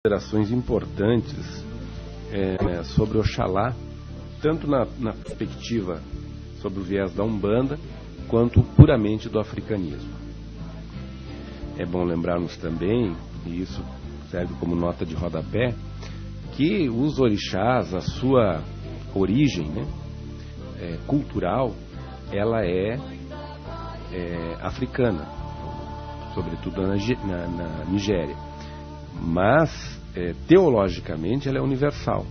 considerações importantes sobre Oxalá, tanto na perspectiva sobre o viés da Umbanda, quanto puramente do africanismo. É bom lembrarmos também, e isso serve como nota de rodapé, que os orixás, a sua origem cultural, ela é africana, sobretudo na Nigéria. Mas, teologicamente, ela é universal.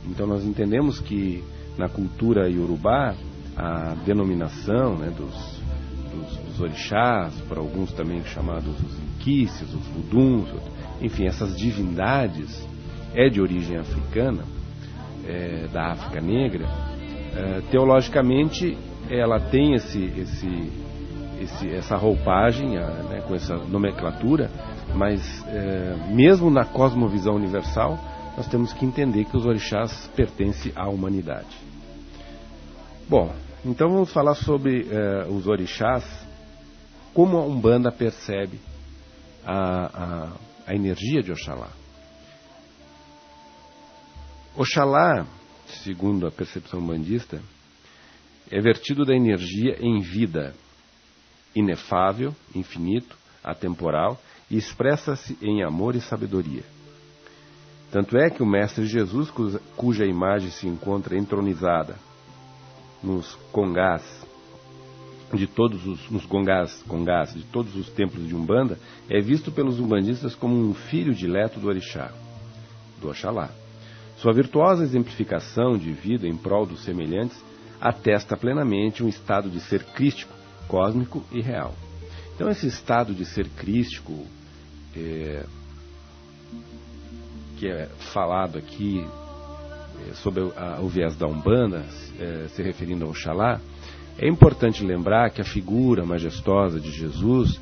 Então, nós entendemos que na cultura iorubá, a denominação dos orixás, por alguns também chamados os inquices, os vuduns, enfim, essas divindades, é de origem africana, da África Negra. Teologicamente, ela tem essa roupagem, com essa nomenclatura, mas mesmo na cosmovisão universal, nós temos que entender que os orixás pertencem à humanidade. Bom, então vamos falar sobre os orixás, como a Umbanda percebe a energia de Oxalá. Oxalá, segundo a percepção umbandista, é vertido da energia em vida, inefável, infinito, atemporal, e expressa-se em amor e sabedoria. Tanto é que o Mestre Jesus, cuja imagem se encontra entronizada nos congás de todos os templos de Umbanda, é visto pelos umbandistas como um filho dileto do orixá, do Oxalá. Sua virtuosa exemplificação de vida em prol dos semelhantes atesta plenamente um estado de ser crístico, cósmico e real. Então, esse estado de ser crístico, que é falado aqui sobre o viés da Umbanda, se referindo ao Oxalá, é importante lembrar que a figura majestosa de Jesus,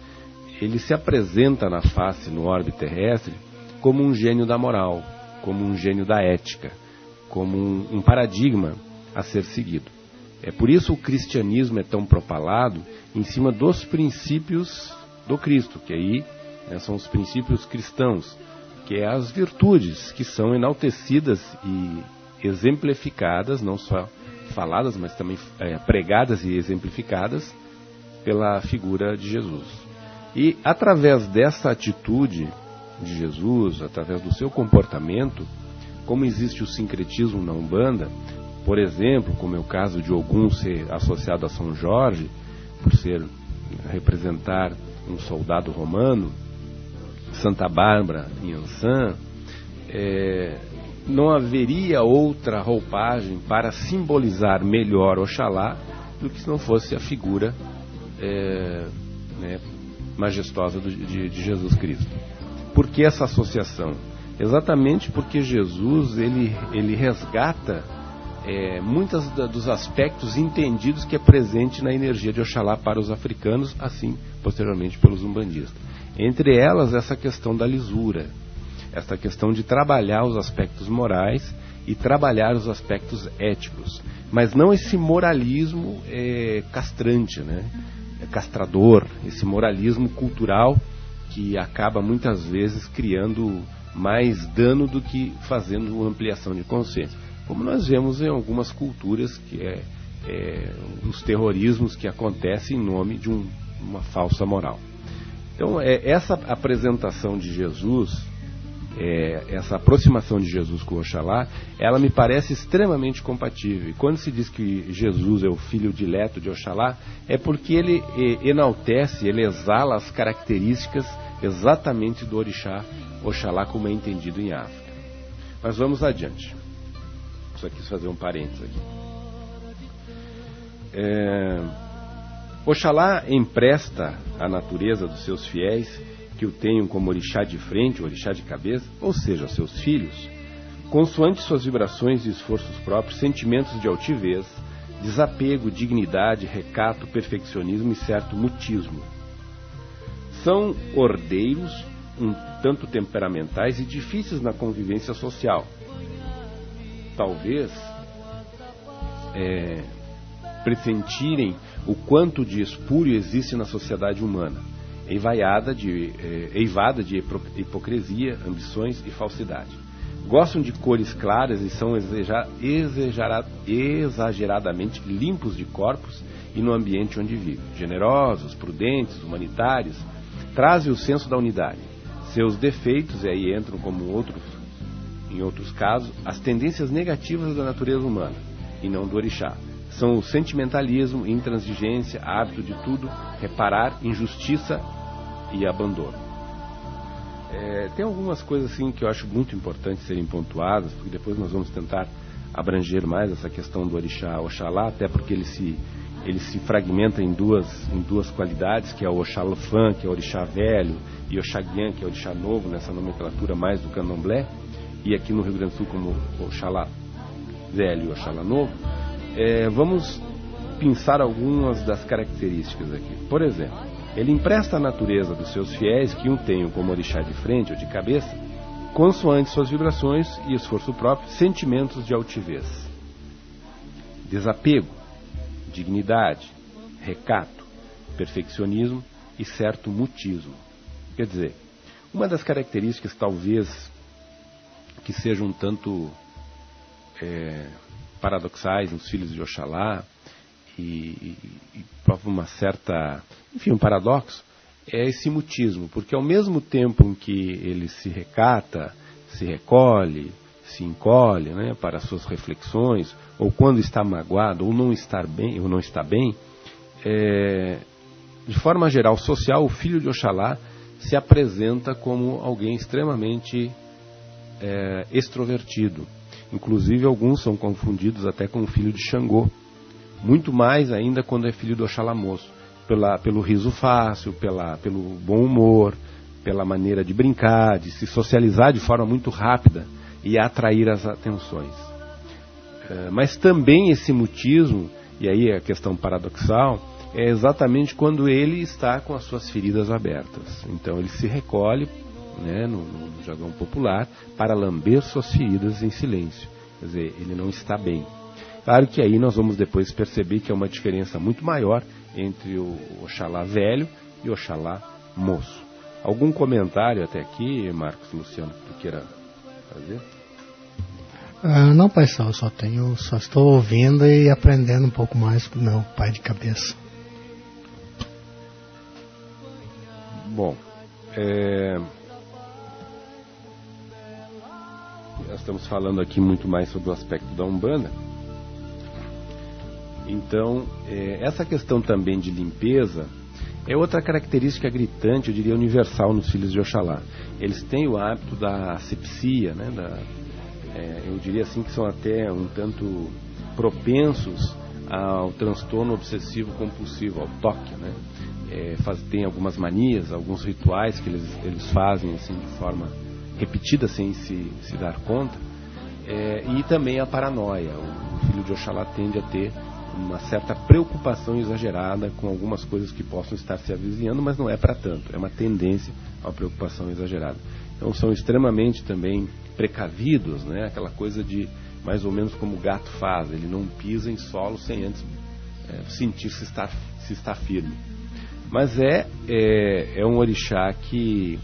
ele se apresenta na face, no orbe terrestre, como um gênio da moral, como um gênio da ética, como um paradigma a ser seguido. É por isso o cristianismo é tão propalado em cima dos princípios do Cristo, que aí são os princípios cristãos, que é as virtudes que são enaltecidas e exemplificadas, não só faladas, mas também pregadas e exemplificadas pela figura de Jesus. E através dessa atitude de Jesus, através do seu comportamento, como existe o sincretismo na Umbanda, por exemplo, como é o caso de Ogum ser associado a São Jorge, por representar um soldado romano, Santa Bárbara em Ançã, não haveria outra roupagem para simbolizar melhor Oxalá do que se não fosse a figura majestosa de Jesus Cristo. Por que essa associação? Exatamente porque Jesus ele resgata muitos dos aspectos entendidos que é presente na energia de Oxalá para os africanos, assim posteriormente pelos umbandistas. Entre elas, essa questão da lisura, essa questão de trabalhar os aspectos morais e trabalhar os aspectos éticos, mas não esse moralismo castrante, castrador, esse moralismo cultural que acaba muitas vezes criando mais dano do que fazendo ampliação de consciência, como nós vemos em algumas culturas, que os terrorismos que acontecem em nome de uma falsa moral. Então, essa apresentação de Jesus, essa aproximação de Jesus com Oxalá, ela me parece extremamente compatível. E quando se diz que Jesus é o filho dileto de Oxalá, é porque ele enaltece, ele exala as características exatamente do orixá Oxalá, como é entendido em África. Mas vamos adiante. Só quis fazer um parênteses aqui. Oxalá empresta à natureza dos seus fiéis, que o tenham como orixá de frente, orixá de cabeça, ou seja, aos seus filhos, consoante suas vibrações e esforços próprios, sentimentos de altivez, desapego, dignidade, recato, perfeccionismo e certo mutismo. São ordeiros, um tanto temperamentais e difíceis na convivência social. Talvez pressentirem o quanto de espúrio existe na sociedade humana. eivada de hipocrisia, ambições e falsidade. Gostam de cores claras e são exageradamente limpos de corpos e no ambiente onde vivem. Generosos, prudentes, humanitários, trazem o senso da unidade. Seus defeitos, e aí entram como em outros casos, as tendências negativas da natureza humana, e não do orixá. São o sentimentalismo, intransigência, hábito de tudo, reparar, injustiça e abandono. Tem algumas coisas assim que eu acho muito importante serem pontuadas, porque depois nós vamos tentar abranger mais essa questão do orixá Oxalá, até porque ele se fragmenta em duas qualidades, que é o Oxalufã, que é o orixá velho, e Oxaguian, que é o orixá novo, nessa nomenclatura mais do candomblé, e aqui no Rio Grande do Sul como Oxalá velho e Oxalá novo. Vamos pensar algumas das características aqui. Por exemplo, ele empresta à natureza dos seus fiéis que um tenham como orixá de frente ou de cabeça, consoante suas vibrações e esforço próprio, sentimentos de altivez, desapego, dignidade, recato, perfeccionismo e certo mutismo. Quer dizer, uma das características talvez que sejam um tanto paradoxais nos filhos de Oxalá e prova uma certa, enfim, um paradoxo, é esse mutismo, porque ao mesmo tempo em que ele se recata, se recolhe, se encolhe, né, para suas reflexões, ou quando está magoado, ou não está bem, de forma geral social, o filho de Oxalá se apresenta como alguém extremamente extrovertido. Inclusive alguns são confundidos até com o filho de Xangô, muito mais ainda quando é filho do Oxalá moço, pelo riso fácil, pelo bom humor, pela maneira de brincar, de se socializar de forma muito rápida e atrair as atenções. Mas também esse mutismo, e aí a questão paradoxal, é exatamente quando ele está com as suas feridas abertas. Então ele se recolhe, né, no jargão popular, para lamber suas feridas em silêncio. Quer dizer, ele não está bem. Claro que aí nós vamos depois perceber que é uma diferença muito maior entre o Oxalá velho e o Oxalá moço. Algum comentário até aqui, Marcos, Luciano, que tu queira fazer? Não, pai, só estou ouvindo e aprendendo um pouco mais com o meu pai de cabeça. Bom, nós estamos falando aqui muito mais sobre o aspecto da Umbanda. Então, essa questão também de limpeza é outra característica gritante, eu diria universal, nos filhos de Oxalá. Eles têm o hábito da asepsia, né, eu diria assim que são até um tanto propensos ao transtorno obsessivo compulsivo, ao toque, né? Tem algumas manias, alguns rituais que eles fazem assim, de forma repetida sem se dar conta, e também a paranoia. O filho de Oxalá tende a ter uma certa preocupação exagerada com algumas coisas que possam estar se avizinhando, mas não é para tanto, é uma tendência a uma preocupação exagerada. Então são extremamente também precavidos, né? Aquela coisa de mais ou menos como o gato faz, ele não pisa em solo sem antes sentir se está firme. Mas é um orixá que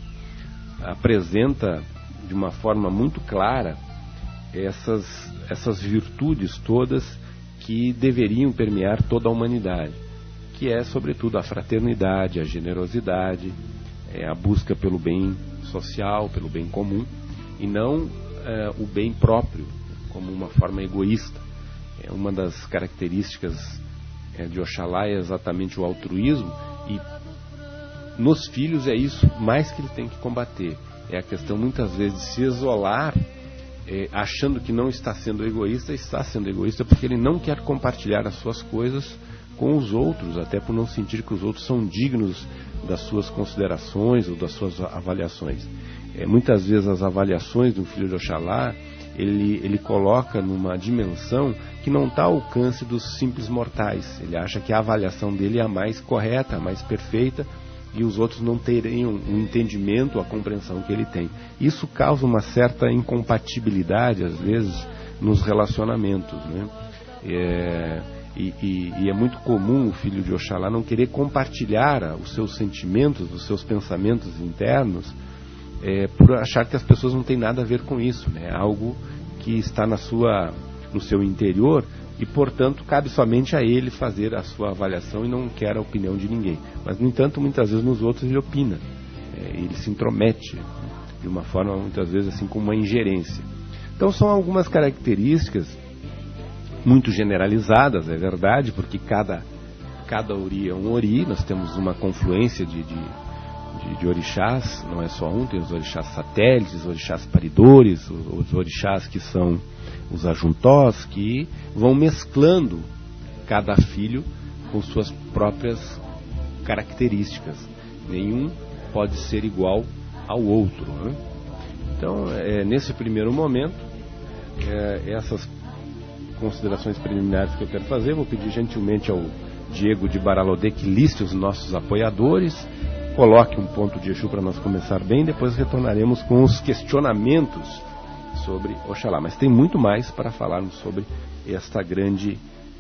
apresenta de uma forma muito clara essas virtudes todas que deveriam permear toda a humanidade, que é sobretudo a fraternidade, a generosidade, a busca pelo bem social, pelo bem comum, e não o bem próprio, como uma forma egoísta. Uma das características de Oxalá é exatamente o altruísmo, e nos filhos é isso mais que ele tem que combater. É a questão muitas vezes de se isolar, achando que não está sendo egoísta porque ele não quer compartilhar as suas coisas com os outros, até por não sentir que os outros são dignos das suas considerações ou das suas avaliações. Muitas vezes as avaliações do filho de Oxalá ele coloca numa dimensão que não está ao alcance dos simples mortais. Ele acha que a avaliação dele é a mais correta, a mais perfeita, e os outros não teriam o entendimento, a compreensão que ele tem. Isso causa uma certa incompatibilidade, às vezes, nos relacionamentos, né? E é muito comum o filho de Oxalá não querer compartilhar os seus sentimentos, os seus pensamentos internos, por achar que as pessoas não têm nada a ver com isso, né? É algo que está no seu interior e, portanto, cabe somente a ele fazer a sua avaliação e não quer a opinião de ninguém. Mas, no entanto, muitas vezes nos outros ele opina, ele se intromete de uma forma, muitas vezes, assim, com uma ingerência. Então, são algumas características muito generalizadas, é verdade, porque cada ori é um ori. Nós temos uma confluência de orixás, não é só um, tem os orixás satélites, os orixás paridores, os orixás que são os ajuntós, que vão mesclando cada filho com suas próprias características. Nenhum pode ser igual ao outro, né? Então, nesse primeiro momento, essas considerações preliminares que eu quero fazer, vou pedir gentilmente ao Diego de Baralodê que liste os nossos apoiadores, coloque um ponto de Exu para nós começar bem, depois retornaremos com os questionamentos sobre Oxalá. Mas tem muito mais para falarmos sobre esta grande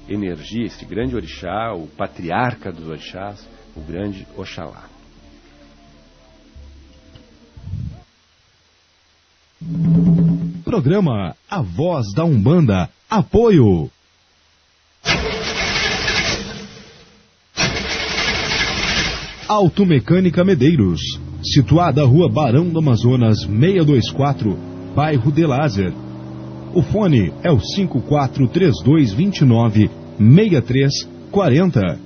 energia, este grande orixá, o patriarca dos orixás, o grande Oxalá. Programa A Voz da Umbanda. Apoio. Automecânica Medeiros, situada à Rua Barão do Amazonas 624, bairro de Lázer. O fone é o 543229-6340.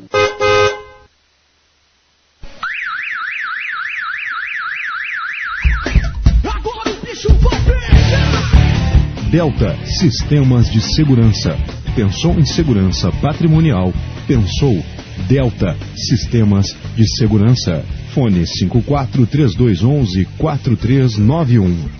Delta Sistemas de Segurança. Pensou em segurança patrimonial? Pensou Delta Sistemas de Segurança. Fone 543211-4391.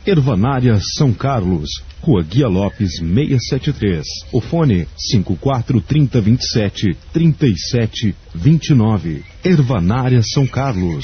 Ervanária São Carlos, Rua Guia Lopes 673. O fone 543027-3729. Ervanária São Carlos.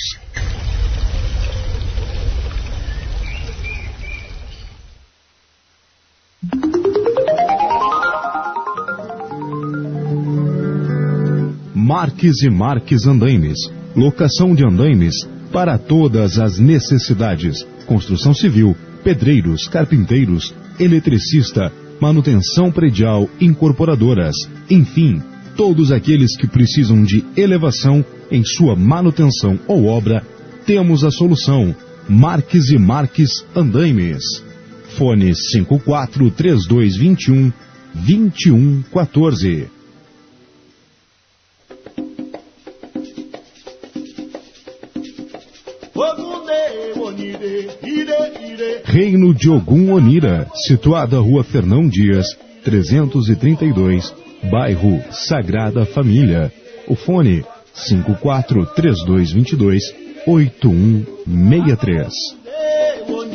Marques e Marques Andaimes. Locação de andaimes para todas as necessidades. Construção civil, pedreiros, carpinteiros, eletricista, manutenção predial, incorporadoras, enfim, todos aqueles que precisam de elevação em sua manutenção ou obra, temos a solução. Marques e Marques Andaimes. Fone 543221-2114. Reino de Ogum Onira, situada à Rua Fernão Dias, 332, bairro Sagrada Família. O fone 543222-8163. Eu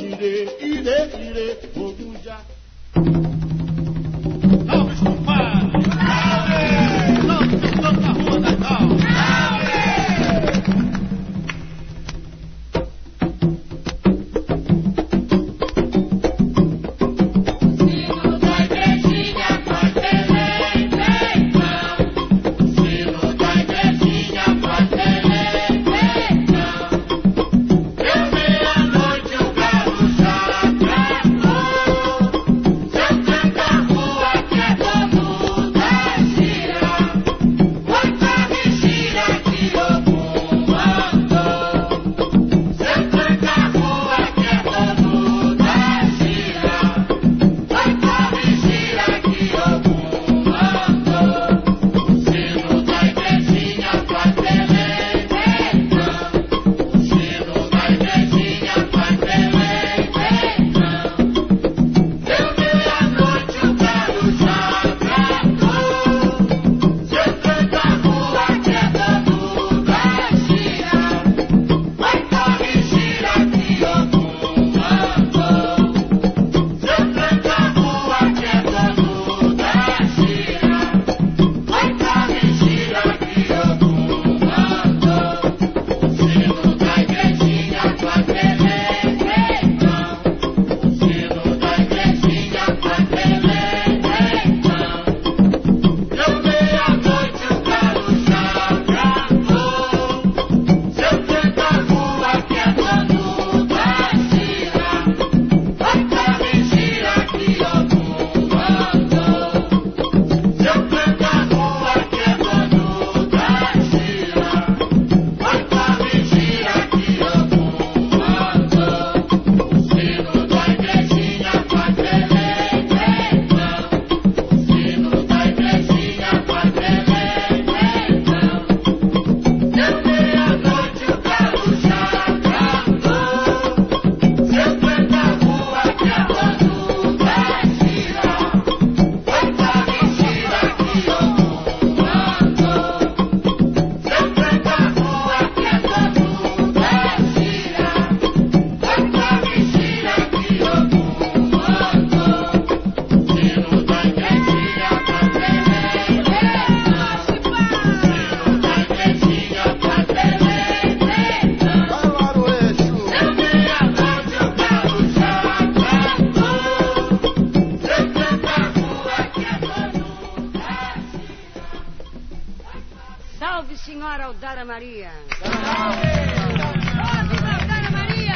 Salve, senhora Aldara Maria! Salve! Oh, viva Aldara Maria!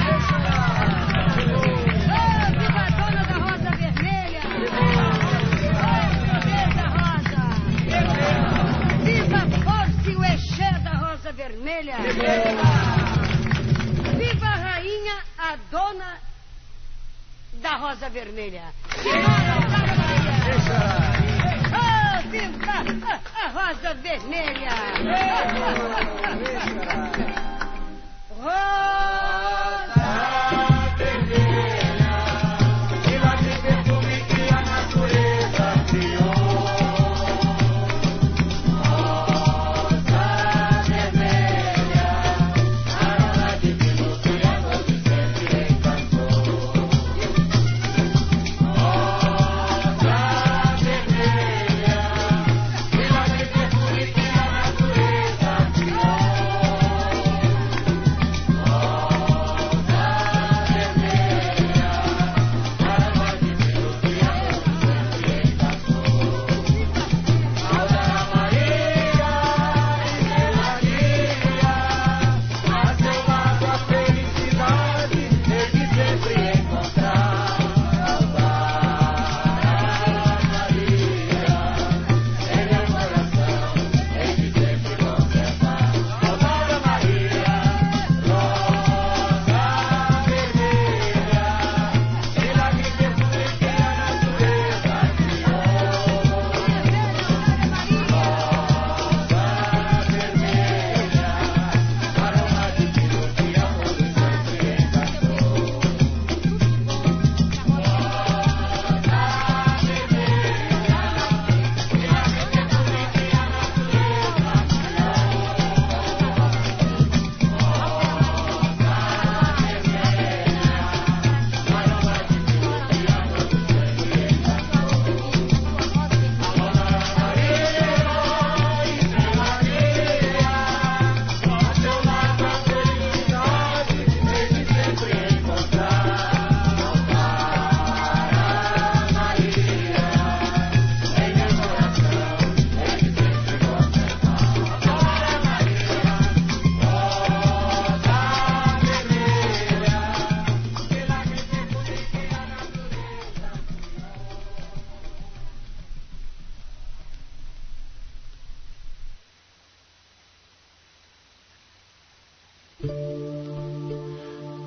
Oh, viva a dona da Rosa Vermelha! Oh, princesa Rosa! Viva a força e o exé da Rosa Vermelha! Viva a rainha, a dona da Rosa Vermelha! Senhora Aldara Maria! Oh, viva a Rosa Vermelha! Rosa Vermelha, ela tem perfume que a natureza criou. Rosa Vermelha, aroma divino que a todos sempre encantou. Rosa Vermelha, ela tem perfume que a natureza criou.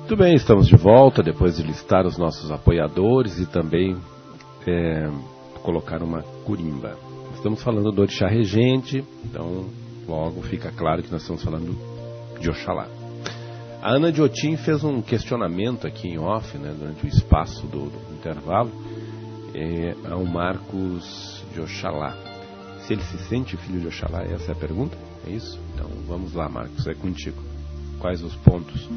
Muito bem, estamos de volta depois de listar os nossos apoiadores e também colocar uma curimba. Estamos falando do Orixá Regente, então logo fica claro que nós estamos falando de Oxalá. A Ana de Otim fez um questionamento aqui em off, né, durante o espaço do intervalo, ao Marcos de Oxalá. Se ele se sente filho de Oxalá, essa é a pergunta? É isso? Então vamos lá, Marcos, é contigo. Quais os pontos?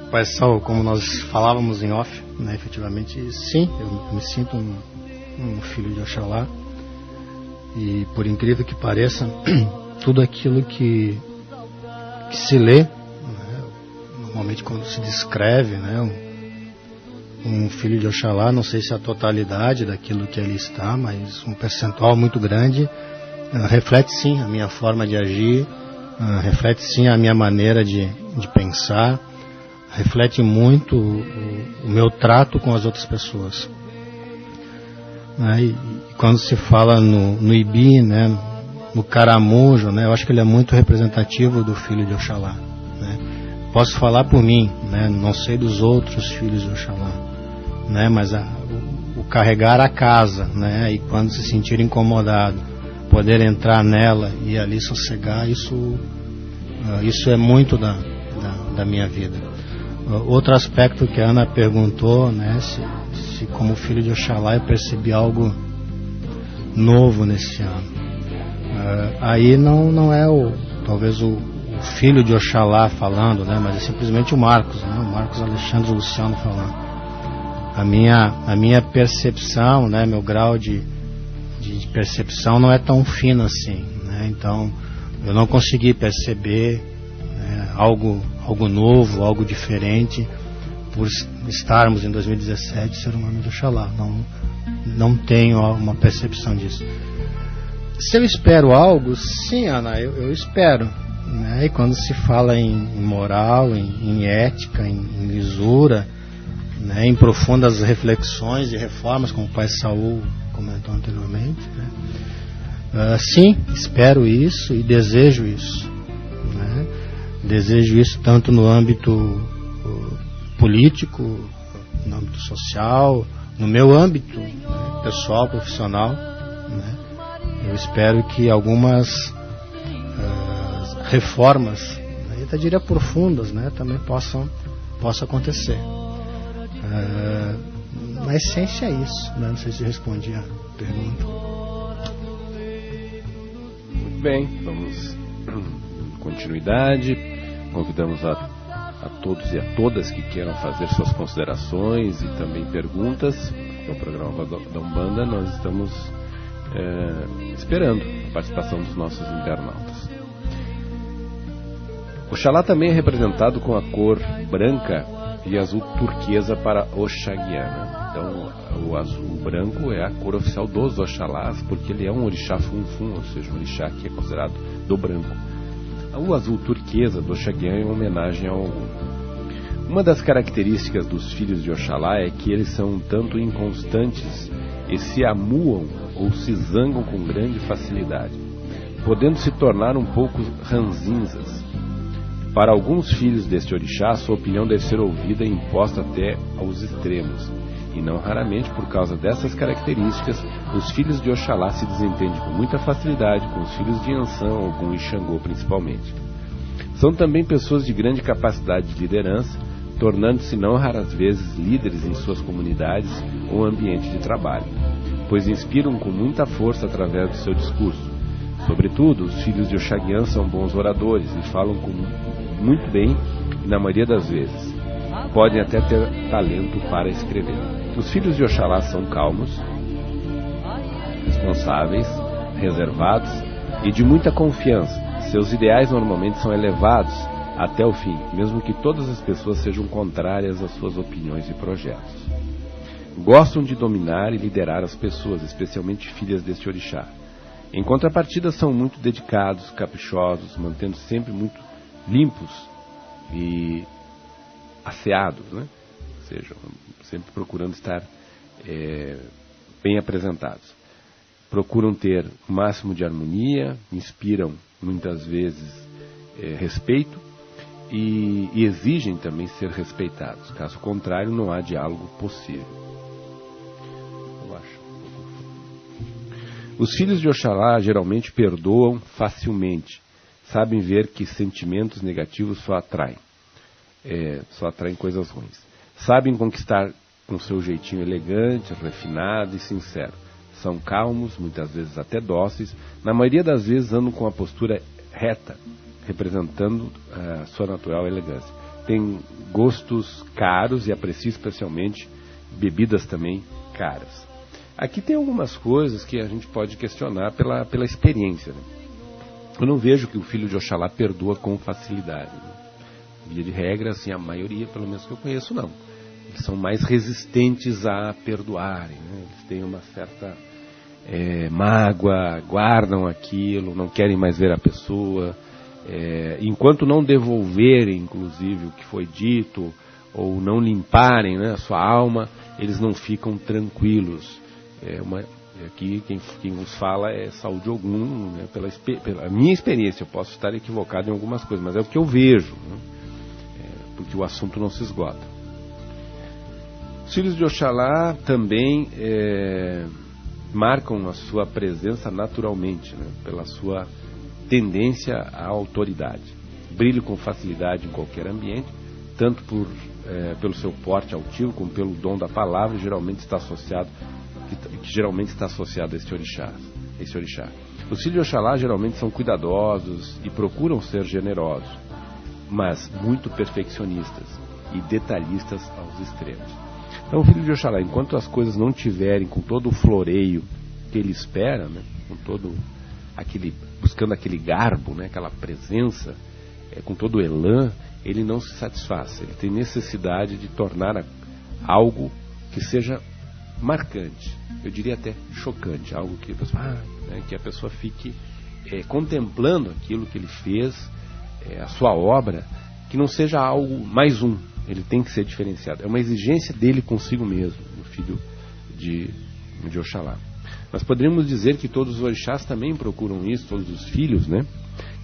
Pai Sal, como nós falávamos em off, né, efetivamente, sim, eu me sinto um filho de Oxalá. E por incrível que pareça, tudo aquilo que se lê, né, normalmente quando se descreve, né, um filho de Oxalá, não sei se a totalidade daquilo que ali está, mas um percentual muito grande, reflete sim a minha forma de agir, reflete sim a minha maneira de pensar, reflete muito o meu trato com as outras pessoas. E quando se fala no Ibi, né, no Caramujo, né, eu acho que ele é muito representativo do filho de Oxalá. Né. Posso falar por mim, né, não sei dos outros filhos de Oxalá, né, mas o carregar a casa, né, e quando se sentir incomodado, poder entrar nela e ali sossegar, isso é muito da minha vida. Outro aspecto que a Ana perguntou, né, se como filho de Oxalá eu percebi algo novo nesse ano. Aí não é talvez o filho de Oxalá falando, né, mas é simplesmente o Marcos, né, o Marcos Alexandre Luciano falando. A minha percepção, né, meu grau de percepção não é tão fino assim, né, então eu não consegui perceber, né, algo novo, algo diferente, por estarmos em 2017 ser um ano de Oxalá. Não tenho uma percepção disso. Se eu espero algo, sim, Ana, eu espero. Né? E quando se fala em moral, em ética, em lisura, né? Em profundas reflexões e reformas, como o pai Saul comentou anteriormente, né? Sim, espero isso e desejo isso. Né? Desejo isso tanto no âmbito político, no âmbito social, no meu âmbito, né? Pessoal, profissional. Né? Eu espero que algumas reformas, né, eu diria profundas, né, também possam acontecer. Na essência é isso, né? Não sei se respondi a pergunta. Muito bem, vamos continuidade. Convidamos a todos e a todas que queiram fazer suas considerações e também perguntas no programa da Umbanda. Nós estamos esperando a participação dos nossos internautas. Oxalá também é representado com a cor branca e azul turquesa para Oxaguiana. Então, o azul branco é a cor oficial dos Oxalás, porque ele é um orixá funfun, ou seja, um orixá que é considerado do branco. O azul turquesa do Oxaguiana é uma homenagem ao Ogum. Uma das características dos filhos de Oxalá é que eles são um tanto inconstantes e se amuam ou se zangam com grande facilidade, podendo se tornar um pouco ranzinzas. Para alguns filhos deste orixá, sua opinião deve ser ouvida e imposta até aos extremos. E não raramente, por causa dessas características, os filhos de Oxalá se desentendem com muita facilidade com os filhos de Iansã, Ogum e Xangô principalmente. São também pessoas de grande capacidade de liderança, tornando-se não raras vezes líderes em suas comunidades ou ambiente de trabalho, pois inspiram com muita força através do seu discurso. Sobretudo, os filhos de Oxaguian são bons oradores e falam muito bem e, na maioria das vezes, podem até ter talento para escrever. Os filhos de Oxalá são calmos, responsáveis, reservados e de muita confiança. Seus ideais normalmente são elevados até o fim, mesmo que todas as pessoas sejam contrárias às suas opiniões e projetos. Gostam de dominar e liderar as pessoas, especialmente filhas deste orixá. Em contrapartida, são muito dedicados, caprichosos, mantendo sempre muito limpos e asseados, né? Ou seja, sempre procurando estar bem apresentados. Procuram ter o máximo de harmonia, inspiram muitas vezes respeito e exigem também ser respeitados. Caso contrário, não há diálogo possível. Eu acho. Os filhos de Oxalá geralmente perdoam facilmente. Sabem ver que sentimentos negativos só atraem coisas ruins. Sabem conquistar com seu jeitinho elegante, refinado e sincero. São calmos, muitas vezes até dóceis. Na maioria das vezes andam com a postura reta, representando a sua natural elegância. Tem gostos caros e aprecia especialmente bebidas também caras. Aqui tem algumas coisas que a gente pode questionar pela experiência, né? Eu não vejo que o filho de Oxalá perdoa com facilidade, né? Via de regra, assim, a maioria, pelo menos que eu conheço, não. Eles são mais resistentes a perdoarem, né? Eles têm uma certa mágoa, guardam aquilo, não querem mais ver a pessoa. Enquanto não devolverem, inclusive, o que foi dito, ou não limparem, né, a sua alma, eles não ficam tranquilos. Aqui quem nos fala é Saul de Ogum, né, pela minha experiência. Eu posso estar equivocado em algumas coisas, mas é o que eu vejo, né, porque o assunto não se esgota. Os filhos de Oxalá também marcam a sua presença naturalmente, né, pela sua tendência à autoridade. Brilham com facilidade em qualquer ambiente, tanto pelo seu porte altivo como pelo dom da palavra, que geralmente está associado a este orixá. Os filhos de Oxalá geralmente são cuidadosos e procuram ser generosos, mas muito perfeccionistas e detalhistas aos extremos. Então, o filho de Oxalá, enquanto as coisas não tiverem com todo o floreio que ele espera, né, com todo buscando aquele garbo, né, aquela presença, com todo o elan, ele não se satisfaz. Ele tem necessidade de tornar algo que seja marcante, eu diria até chocante, algo que que a pessoa fique contemplando aquilo que ele fez, a sua obra, que não seja algo mais ele tem que ser diferenciado. É uma exigência dele consigo mesmo, o filho de Oxalá. Nós poderíamos dizer que todos os orixás também procuram isso, todos os filhos, né?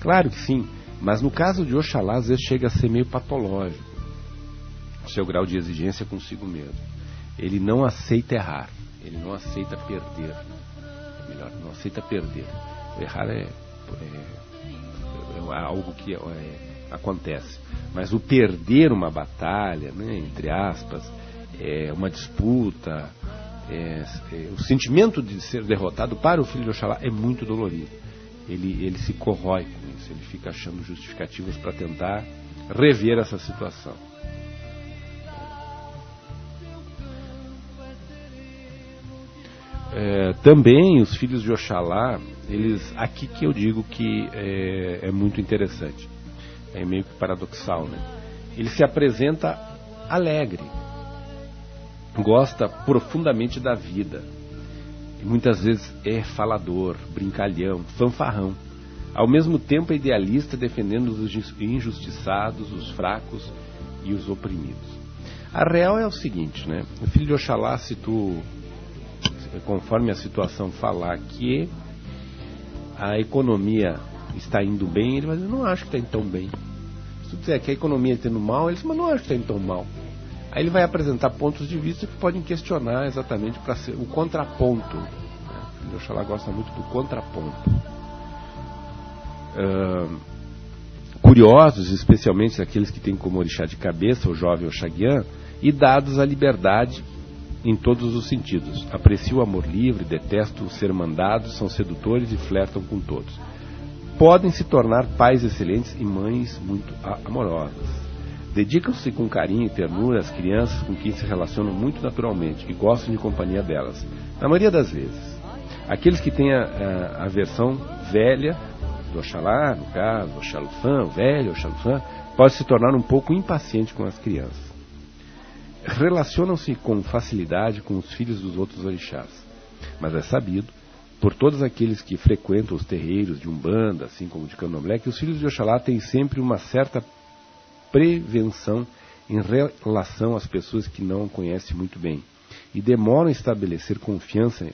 Claro que sim, mas no caso de Oxalá, às vezes chega a ser meio patológico o seu grau de exigência consigo mesmo. Ele não aceita errar, ele não aceita perder. Melhor, não aceita perder. O errar é algo que acontece. Mas o perder uma batalha, né, entre aspas, uma disputa, o sentimento de ser derrotado para o filho de Oxalá é muito dolorido. Ele se corrói com isso, ele fica achando justificativas para tentar rever essa situação. Também os filhos de Oxalá, aqui que eu digo que é muito interessante, é meio que paradoxal, né? Ele se apresenta alegre, gosta profundamente da vida, e muitas vezes é falador, brincalhão, fanfarrão, ao mesmo tempo é idealista, defendendo os injustiçados, os fracos e os oprimidos. A real é o seguinte, né? O filho de Oxalá, se tu, conforme a situação, falar que a economia está indo bem, ele vai dizer, não acho que está indo tão bem. Se tu disser que a economia está indo mal, ele diz, mas não acho que está indo tão mal. Aí ele vai apresentar pontos de vista que podem questionar exatamente para ser o contraponto. O filho de Oxalá gosta muito do contraponto. Curiosos, especialmente aqueles que têm como orixá de cabeça o jovem Oxaguian, e dados à liberdade em todos os sentidos. Apreciam o amor livre, detestam o ser mandados, são sedutores e flertam com todos. Podem se tornar pais excelentes e mães muito amorosas. Dedicam-se com carinho e ternura às crianças com quem se relacionam muito naturalmente e gostam de companhia delas, na maioria das vezes. Aqueles que têm a versão velha do Oxalá, no caso, Oxalufã, o velho Oxalufã, pode se tornar um pouco impaciente com as crianças. Relacionam-se com facilidade com os filhos dos outros orixás, mas é sabido, por todos aqueles que frequentam os terreiros de Umbanda, assim como de Candomblé, que os filhos de Oxalá têm sempre uma certa prevenção em relação às pessoas que não conhecem muito bem e demoram a estabelecer confiança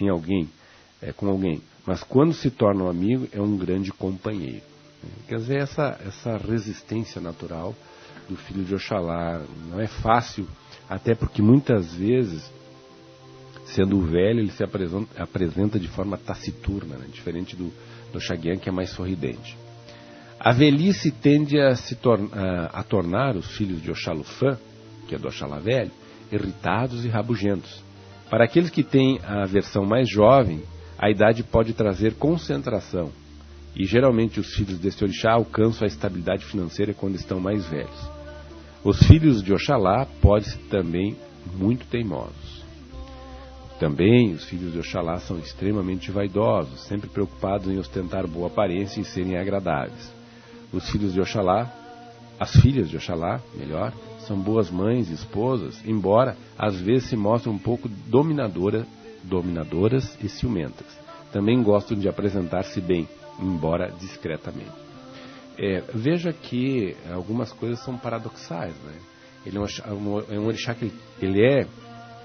em alguém, com alguém, mas quando se torna um amigo é um grande companheiro. Quer dizer, essa resistência natural do filho de Oxalá não é fácil, até porque muitas vezes, sendo velho, ele se apresenta de forma taciturna, né? Diferente do Oxaguian, que é mais sorridente. A velhice tende a tornar os filhos de Oxalufã, que é do Oxalá velho, irritados e rabugentos. Para aqueles que têm a versão mais jovem, a idade pode trazer concentração, e geralmente os filhos deste orixá alcançam a estabilidade financeira quando estão mais velhos. Os filhos de Oxalá podem ser também muito teimosos. Também os filhos de Oxalá são extremamente vaidosos, sempre preocupados em ostentar boa aparência e serem agradáveis. Os filhos de Oxalá, as filhas de Oxalá, melhor, são boas mães e esposas, embora às vezes se mostrem um pouco dominadoras e ciumentas. Também gostam de apresentar-se bem, embora discretamente. Veja que algumas coisas são paradoxais, né? Ele é um orixá que ele é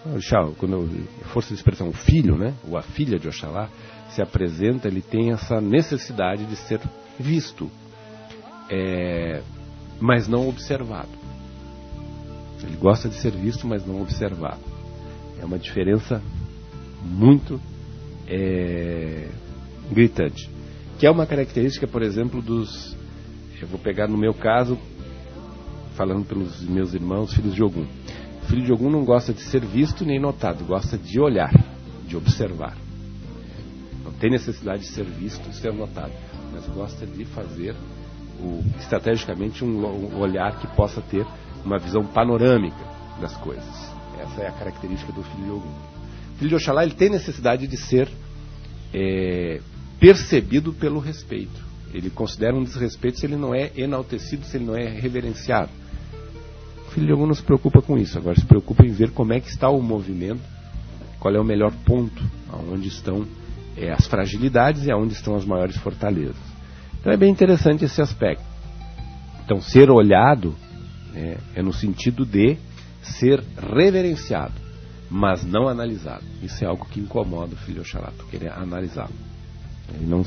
orixá, quando força de expressão, o filho, né? Ou a filha de Oxalá se apresenta, ele tem essa necessidade de ser visto, mas não observado. Ele gosta de ser visto, mas não observado. É uma diferença muito gritante, que é uma característica, por exemplo, eu vou pegar no meu caso, falando pelos meus irmãos, filhos de Ogum. O filho de Ogum não gosta de ser visto nem notado, gosta de olhar, de observar. Não tem necessidade de ser visto e ser notado, mas gosta de fazer estrategicamente um olhar que possa ter uma visão panorâmica das coisas. Essa é a característica do filho de Ogum. O filho de Oxalá, ele tem necessidade de ser percebido pelo respeito. Ele considera um desrespeito se ele não é enaltecido, se ele não é reverenciado. O filho de Ogum não se preocupa com isso, agora se preocupa em ver como é que está o movimento qual é o melhor ponto, onde estão as fragilidades e aonde estão as maiores fortalezas. Então é bem interessante esse aspecto. Então ser olhado é no sentido de ser reverenciado, mas não analisado. Isso é algo que incomoda o filho de Oxalá, tu querer analisá-lo. Ele não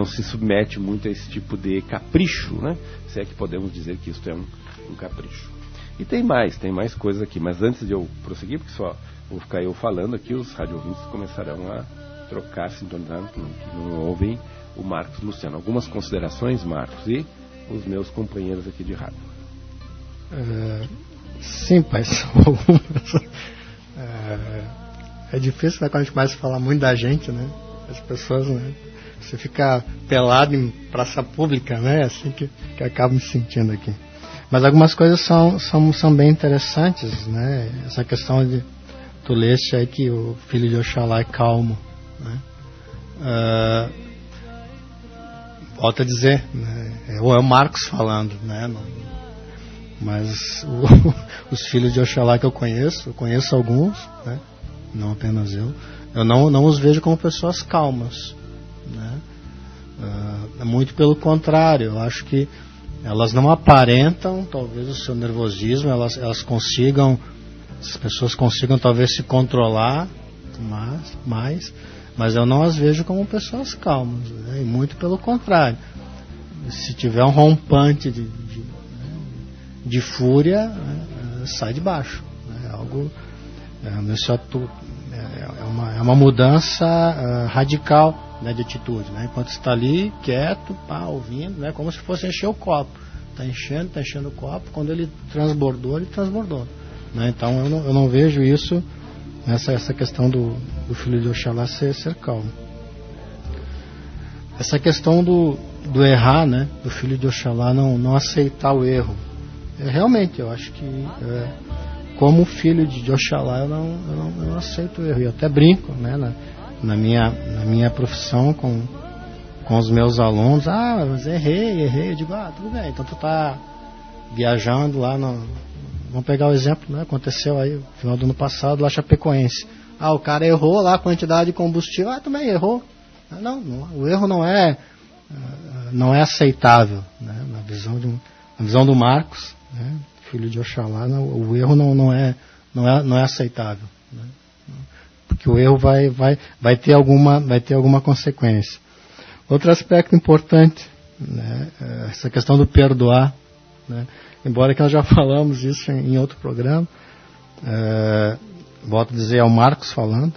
se submete muito a esse tipo de capricho, né? Se é que podemos dizer que isso é um capricho. E tem mais coisas aqui, mas antes de eu prosseguir, porque só vou ficar eu falando aqui, os radiovintes começarão a trocar, sintonizar, que não ouvem o Marcos Luciano. Algumas considerações, Marcos, e os meus companheiros aqui de rádio. Sim, pai, são algumas. É difícil, né, quando a gente começa a falar muito da gente, né? As pessoas, né? Você fica pelado em praça pública, né? É assim que acabo me sentindo aqui. Mas algumas coisas são bem interessantes, né? Essa questão de tu leste aí que o filho de Oxalá é calmo, né? Volto a dizer, né? É o Marcos falando, né? Mas os filhos de Oxalá que eu conheço alguns, né? Não apenas eu não os vejo como pessoas calmas, né? Muito pelo contrário, eu acho que elas não aparentam talvez o seu nervosismo, elas consigam, as pessoas consigam talvez se controlar mas eu não as vejo como pessoas calmas, né? E muito pelo contrário, se tiver um rompante de fúria, né, sai de baixo, né? Algo é uma mudança radical, né, de atitude, né? Enquanto está ali quieto, ouvindo, né, como se fosse encher o copo, está enchendo o copo, quando ele transbordou, né? Então eu não vejo isso, essa questão do filho de Oxalá ser calmo. Essa questão do errar, né, do filho de Oxalá não aceitar o erro, realmente eu acho que como filho de Oxalá eu não aceito o erro, e eu até brinco, né, na minha profissão com os meus alunos, mas errei, eu digo, tudo bem, então tu tá viajando lá vamos pegar o exemplo, né, aconteceu aí no final do ano passado lá Chapecoense, o cara errou lá a quantidade de combustível, também errou, não, o erro não é aceitável, né, na visão do Marcos, né, filho de Oxalá, o erro não é aceitável, né? Porque o erro vai ter alguma consequência. Outro aspecto importante, né, essa questão do perdoar, né? Embora que nós já falamos isso em outro programa, volto a dizer, é o Marcos falando,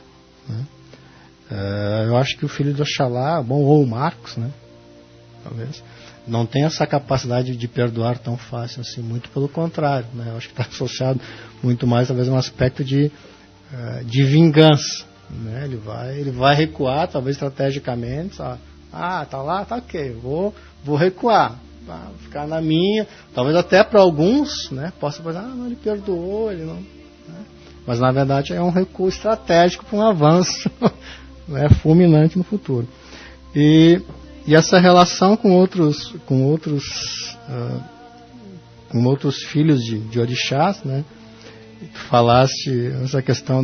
né? Eu acho que o filho de Oxalá, ou o Marcos, né, talvez, não tem essa capacidade de perdoar tão fácil assim, muito pelo contrário, né? Eu acho que está associado muito mais talvez a um aspecto de vingança, né? Ele vai recuar, talvez estrategicamente, tá lá, tá ok, vou recuar, ficar na minha, talvez até para alguns, né, possa pensar, não, ele perdoou, ele não, né? Mas na verdade é um recuo estratégico para um avanço né, fulminante no futuro. E essa relação com outros filhos de orixás, né? Tu falaste essa questão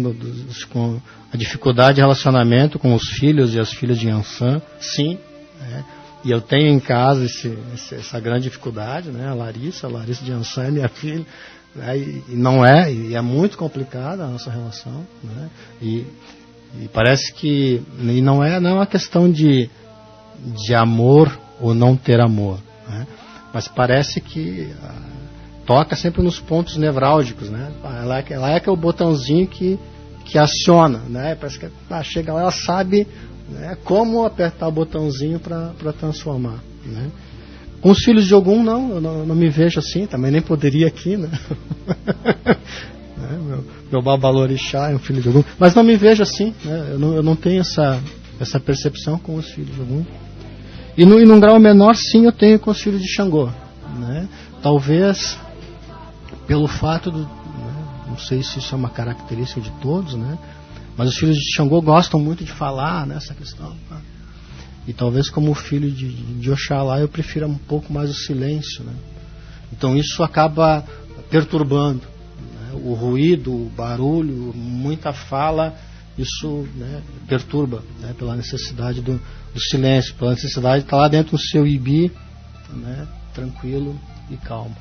com a dificuldade de relacionamento com os filhos e as filhas de Yansan, sim, né? E eu tenho em casa essa grande dificuldade, né? A Larissa de Yansan é minha filha, né? E é muito complicada a nossa relação, né? E parece que não é uma questão de amor ou não ter amor, né? Mas parece que toca sempre nos pontos nevrálgicos, né? Ela é que é o botãozinho que aciona, né? Parece que chega lá, ela sabe, né, como apertar o botãozinho para transformar, né? Com os filhos de Ogum eu não me vejo assim, também nem poderia aqui, né? Meu babalorixá é um filho de Ogum, mas não me vejo assim, né? Eu não tenho essa percepção com os filhos de Ogum. E num grau menor, sim, eu tenho com os filhos de Xangô, né? Talvez pelo fato né, não sei se isso é uma característica de todos, né? Mas os filhos de Xangô gostam muito de falar nessa questão, né? E talvez como filho de Oxalá eu prefira um pouco mais o silêncio, né? Então isso acaba perturbando, né? O ruído, o barulho, muita fala isso, né, perturba, né, pela necessidade do silêncio, pela necessidade de estar lá dentro do seu ibi, né, tranquilo e calmo.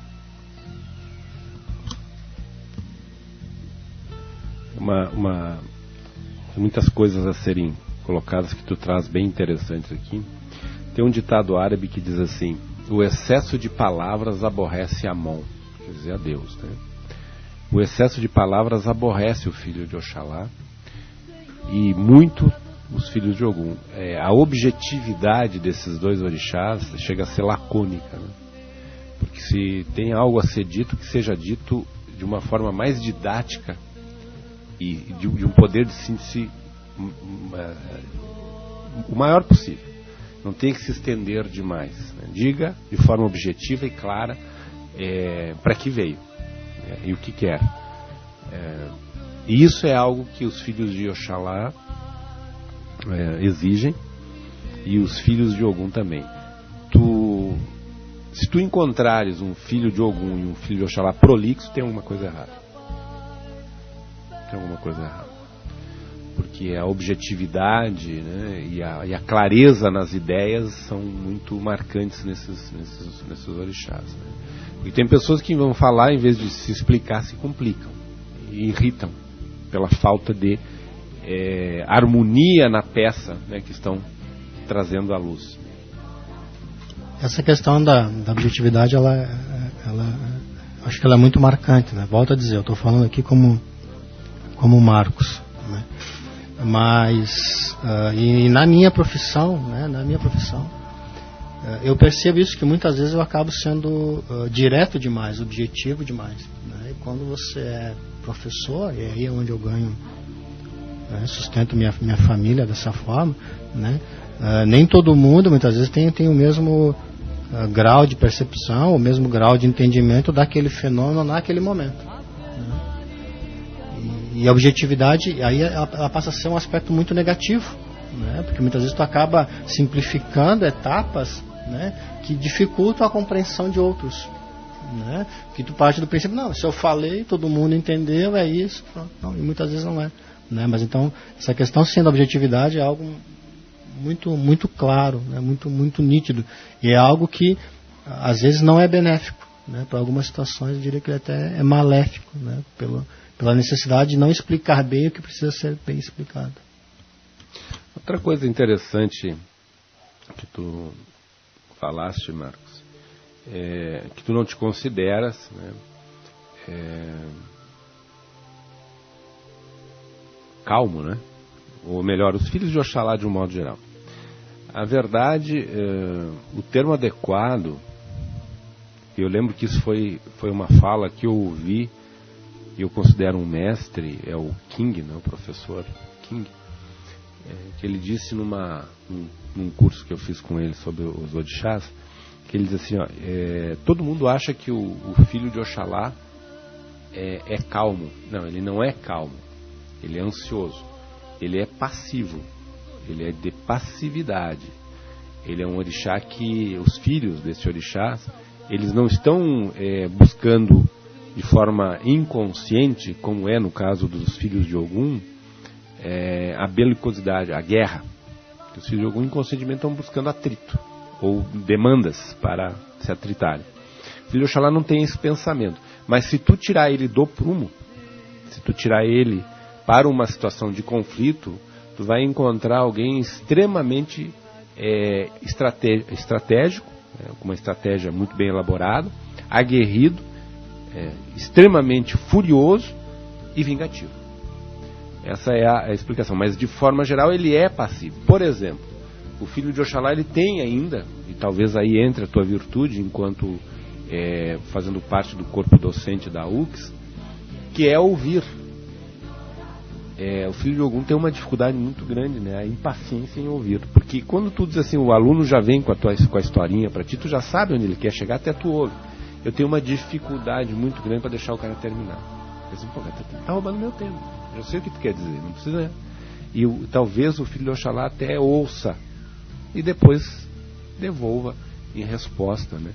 Muitas coisas a serem colocadas que tu traz bem interessantes aqui. Tem um ditado árabe que diz assim: o excesso de palavras aborrece Amon, quer dizer, a Deus, né? O excesso de palavras aborrece o filho de Oxalá e muito os filhos de Ogum. A objetividade desses dois orixás chega a ser lacônica, né? Porque se tem algo a ser dito, que seja dito de uma forma mais didática e de um poder de síntese o maior possível. Não tem que se estender demais, né? Diga de forma objetiva e clara para que veio, e o que quer. E isso é algo que os filhos de Oxalá exigem, e os filhos de Ogum também. Se tu encontrares um filho de Ogum e um filho de Oxalá prolixo, tem alguma coisa errada. Porque a objetividade, né, e a clareza nas ideias são muito marcantes nesses orixás, né? E tem pessoas que vão falar, em vez de se explicar, se complicam e irritam pela falta de harmonia na peça, né, que estão trazendo à luz. Essa questão da objetividade, ela acho que ela é muito marcante, né? Volto a dizer, eu estou falando aqui como Marcos, né? Mas e na minha profissão, né? Eu percebo isso, que muitas vezes eu acabo sendo direto demais, objetivo demais, né? E quando você é professor, e aí é onde eu ganho, né, sustento minha família dessa forma, né? Nem todo mundo muitas vezes tem o mesmo grau de percepção, o mesmo grau de entendimento daquele fenômeno naquele momento, né? E a objetividade, aí ela passa a ser um aspecto muito negativo, né? Porque muitas vezes tu acaba simplificando etapas, né, que dificultam a compreensão de outros, né? Que tu parte do princípio, não, se eu falei, todo mundo entendeu, é isso. Não, e muitas vezes não é, né? Mas então, essa questão sendo objetividade é algo muito, muito claro, né? Muito nítido, e é algo que às vezes não é benéfico, né? Para algumas situações eu diria que ele até é maléfico, né? Pela necessidade de não explicar bem o que precisa ser bem explicado. Outra coisa interessante que tu falaste, Marcos, que tu não te consideras, né, calmo, né? Ou melhor, os filhos de Oxalá de um modo geral. A verdade, o termo adequado, eu lembro que isso foi uma fala que eu ouvi, e eu considero um mestre, é o King, né, o professor King, que ele disse num curso que eu fiz com ele sobre os orixás, que ele diz assim, todo mundo acha que o filho de Oxalá é calmo. Não, ele não é calmo, ele é ansioso, ele é passivo, ele é de passividade. Ele é um orixá que os filhos desse orixá, eles não estão buscando de forma inconsciente, como é no caso dos filhos de Ogum, a belicosidade, a guerra. Os filhos de Ogum inconscientemente estão buscando atrito ou demandas para se atritarem. O filho de Oxalá não tem esse pensamento, mas se tu tirar ele do prumo, se tu tirar ele para uma situação de conflito, tu vai encontrar alguém extremamente estratégico, com uma estratégia muito bem elaborada, aguerrido, extremamente furioso e vingativo. Essa é a explicação, mas de forma geral ele é passivo. Por exemplo, o filho de Oxalá, ele tem ainda, e talvez aí entre a tua virtude enquanto fazendo parte do corpo docente da UX, que é ouvir. O filho de Ogum tem uma dificuldade muito grande, né? A impaciência em ouvir, porque quando tu diz assim, o aluno já vem com a historinha para ti, tu já sabe onde ele quer chegar, até tu ouve. Eu tenho uma dificuldade muito grande para deixar o cara terminar. Eu digo, pô, tá roubando meu tempo. Eu sei o que tu quer dizer, não precisa. E talvez o filho de Oxalá até ouça e depois devolva em resposta, né?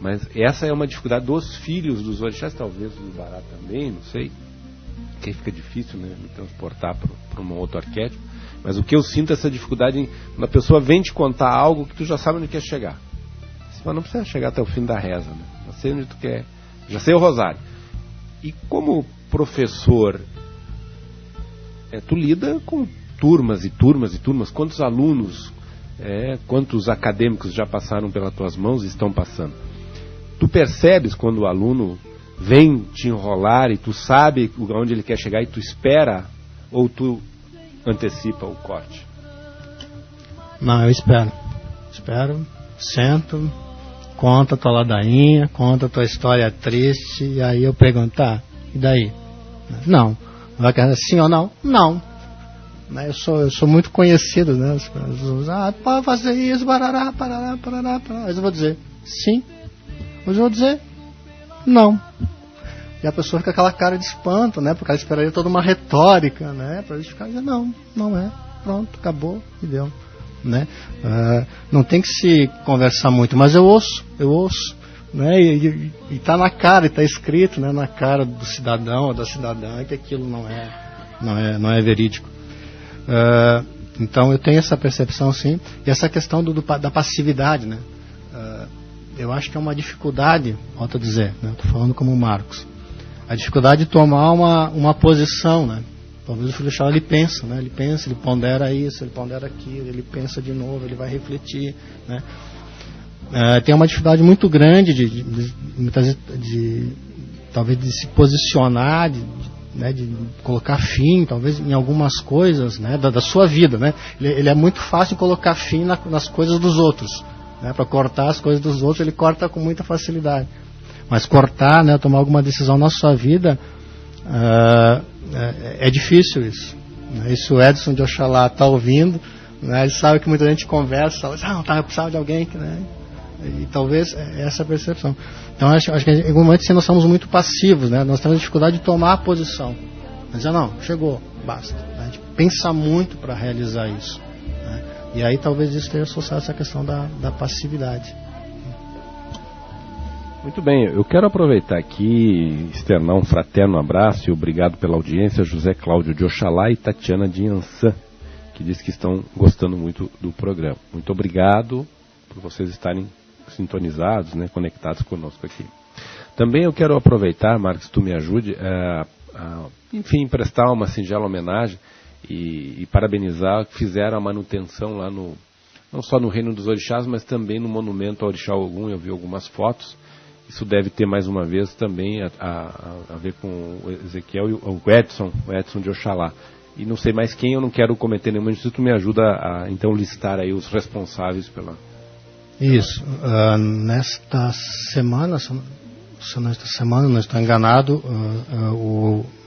Mas essa é uma dificuldade dos filhos dos orixás, talvez do Bará também, não sei. que fica difícil, né, me transportar para um outro arquétipo, mas o que eu sinto é essa dificuldade quando a pessoa vem te contar algo que tu já sabe onde quer chegar. Mas não precisa chegar até o fim da reza, né? Já sei onde tu quer, já sei o rosário. E como professor, tu lida com turmas e turmas e turmas. Quantos alunos, quantos acadêmicos já passaram pelas tuas mãos e estão passando? Tu percebes quando o aluno vem te enrolar e tu sabe onde ele quer chegar e tu espera, ou tu antecipa o corte? Não, eu espero, sento, conta a tua ladainha, conta a tua história triste, e aí eu pergunto, e daí? Não. Vai querer sim ou não? Não. Eu sou muito conhecido, né? As pessoas, pode fazer isso, parará. Mas eu vou dizer sim. Mas eu vou dizer não. E a pessoa fica com aquela cara de espanto, né? Porque ela esperaria toda uma retórica, né? Para justificar, dizer não é. Pronto, acabou e deu. Né? Não tem que se conversar muito, mas eu ouço, né? E está na cara, está escrito, né? Na cara do cidadão ou da cidadã que aquilo não é verídico. Então eu tenho essa percepção, sim, e essa questão da passividade, né? Eu acho que é uma dificuldade, volto a dizer, né? Estou falando como o Marcos, a dificuldade de tomar uma posição, né? Talvez o filho Chá, ele pensa, né? Ele pondera isso, ele pondera aquilo, ele pensa de novo, ele vai refletir, né? Tem uma dificuldade muito grande talvez de se posicionar, de colocar fim, talvez em algumas coisas, né? Da sua vida, né? Ele é muito fácil colocar fim nas coisas dos outros, né? Para cortar as coisas dos outros, ele corta com muita facilidade. Mas cortar, né? Tomar alguma decisão na sua vida, é difícil isso. Né? E se o Edson de Oxalá está ouvindo, né? Ele sabe que muita gente conversa, eu precisava de alguém, né? E talvez essa percepção. Então acho que em algum momento nós somos muito passivos, né? Nós temos dificuldade de tomar a posição. Mas chegou, basta. Né? A gente pensa muito para realizar isso. Né? E aí talvez isso esteja associado a essa questão da passividade. Muito bem, eu quero aproveitar aqui e externar um fraterno abraço e obrigado pela audiência, José Cláudio de Oxalá e Tatiana de Ançã, que diz que estão gostando muito do programa. Muito obrigado por vocês estarem sintonizados, né, conectados conosco aqui. Também eu quero aproveitar, Marcos, tu me ajude, enfim, prestar uma singela homenagem e parabenizar que fizeram a manutenção lá não só no Reino dos Orixás, mas também no Monumento ao Orixá Ogum. Eu vi algumas fotos. Isso deve ter mais uma vez também a ver com o Ezequiel e o Edson de Oxalá. E não sei mais quem, eu não quero cometer nenhuma injustiça, tu me ajuda a então listar aí os responsáveis pela... Isso. Nesta semana, se não estou enganado,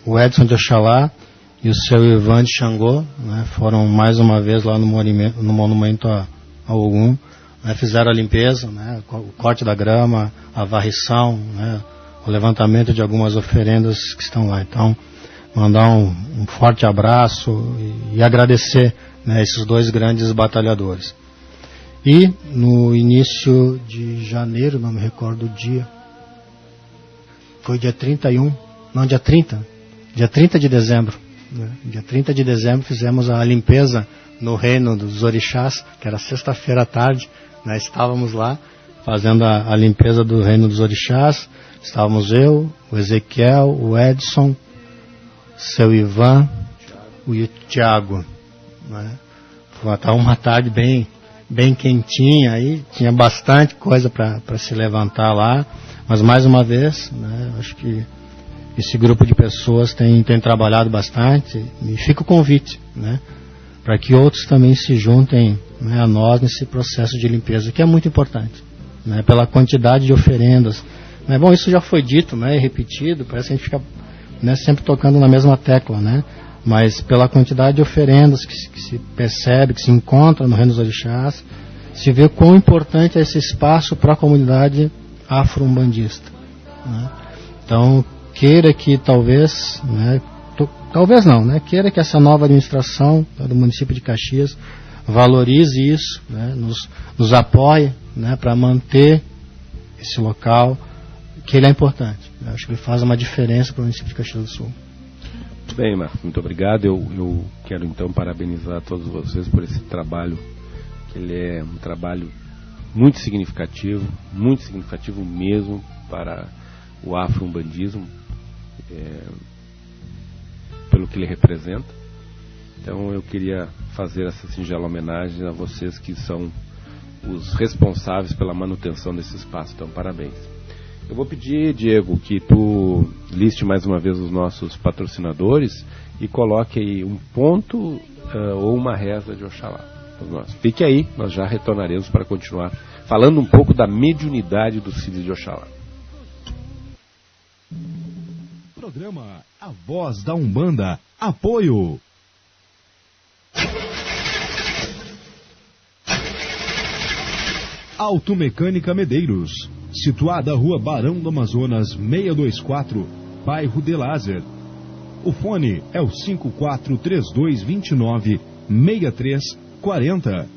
o Edson de Oxalá e o seu Ivan de Xangô, né, foram mais uma vez lá no monumento ao Ogum, né, fizeram a limpeza, né, o corte da grama, a varrição, né, o levantamento de algumas oferendas que estão lá. Então, mandar um forte abraço e agradecer, né, esses dois grandes batalhadores. E no início de janeiro, não me recordo o dia, foi dia 30 de dezembro. Né? Dia 30 de dezembro fizemos a limpeza no Reino dos Orixás, que era sexta-feira à tarde, né? Estávamos lá fazendo a limpeza do Reino dos Orixás. Estávamos eu, o Ezequiel, o Edson, seu Ivan e o Tiago. Né? Foi uma tarde bem quentinha, aí tinha bastante coisa para se levantar lá, mas mais uma vez, né, acho que esse grupo de pessoas tem trabalhado bastante, e fica o convite, né, para que outros também se juntem, né, a nós nesse processo de limpeza, que é muito importante, né, pela quantidade de oferendas. Né. Bom, isso já foi dito, né, e repetido, parece que a gente fica, né, sempre tocando na mesma tecla, né, mas pela quantidade de oferendas que se percebe, que se encontra no Reino dos Orixás, se vê quão importante é esse espaço para a comunidade afro-umbandista. Né? Então, queira que talvez, né, talvez não, né, queira que essa nova administração, né, do município de Caxias valorize isso, né, nos apoie, né, para manter esse local, que ele é importante. Né? Acho que ele faz uma diferença para o município de Caxias do Sul. Bem, Marcos, muito obrigado. Eu quero então parabenizar todos vocês por esse trabalho, que ele é um trabalho muito significativo mesmo para o afro-umbandismo, pelo que ele representa. Então eu queria fazer essa singela homenagem a vocês que são os responsáveis pela manutenção desse espaço. Então, parabéns. Eu vou pedir, Diego, que tu liste mais uma vez os nossos patrocinadores e coloque aí um ponto ou uma reza de Oxalá. Fique aí, nós já retornaremos para continuar falando um pouco da mediunidade dos filhos de Oxalá. Programa A Voz da Umbanda. Apoio. Automecânica Medeiros, situada Rua Barão do Amazonas 624, bairro de Lázer. O fone é o 543229-6340.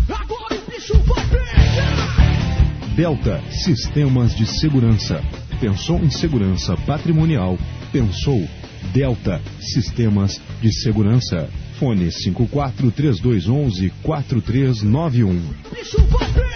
Agora o bicho vai pegar! Delta Sistemas de Segurança. Pensou em segurança patrimonial? Pensou Delta Sistemas de Segurança. Fone 543211-4391. Bicho vai pegar!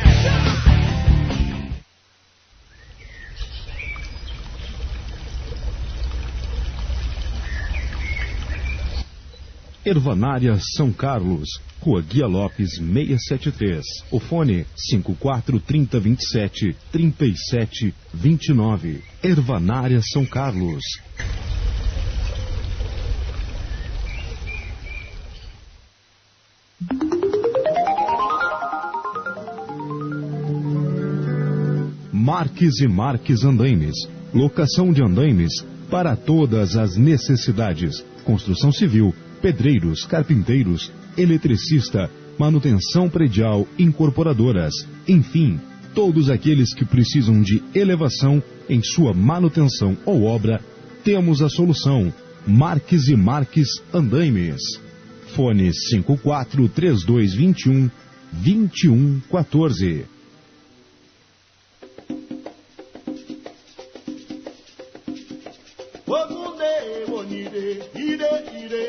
Ervanária São Carlos, Rua Guia Lopes 673. O fone 543027-3729. Ervanária São Carlos. Marques e Marques Andaimes. Locação de andaimes para todas as necessidades. Construção civil, pedreiros, carpinteiros, eletricista, manutenção predial, incorporadoras. Enfim, todos aqueles que precisam de elevação em sua manutenção ou obra, temos a solução. Marques e Marques Andaimes. Fone 543221-2114.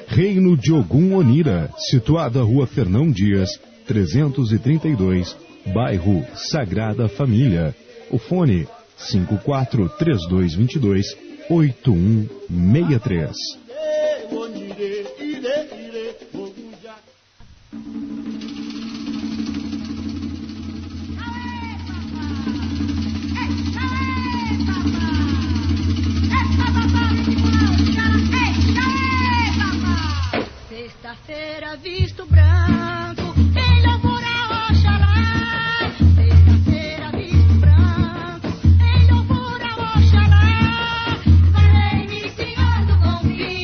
Reino de Ogum Onira, situada Rua Fernão Dias, 332, bairro Sagrada Família. O fone 543222-8163. Sexta-feira, visto branco, em louvor a Oxalá. Sexta-feira, visto branco, em louvor a Oxalá. Vai iniciando com fim.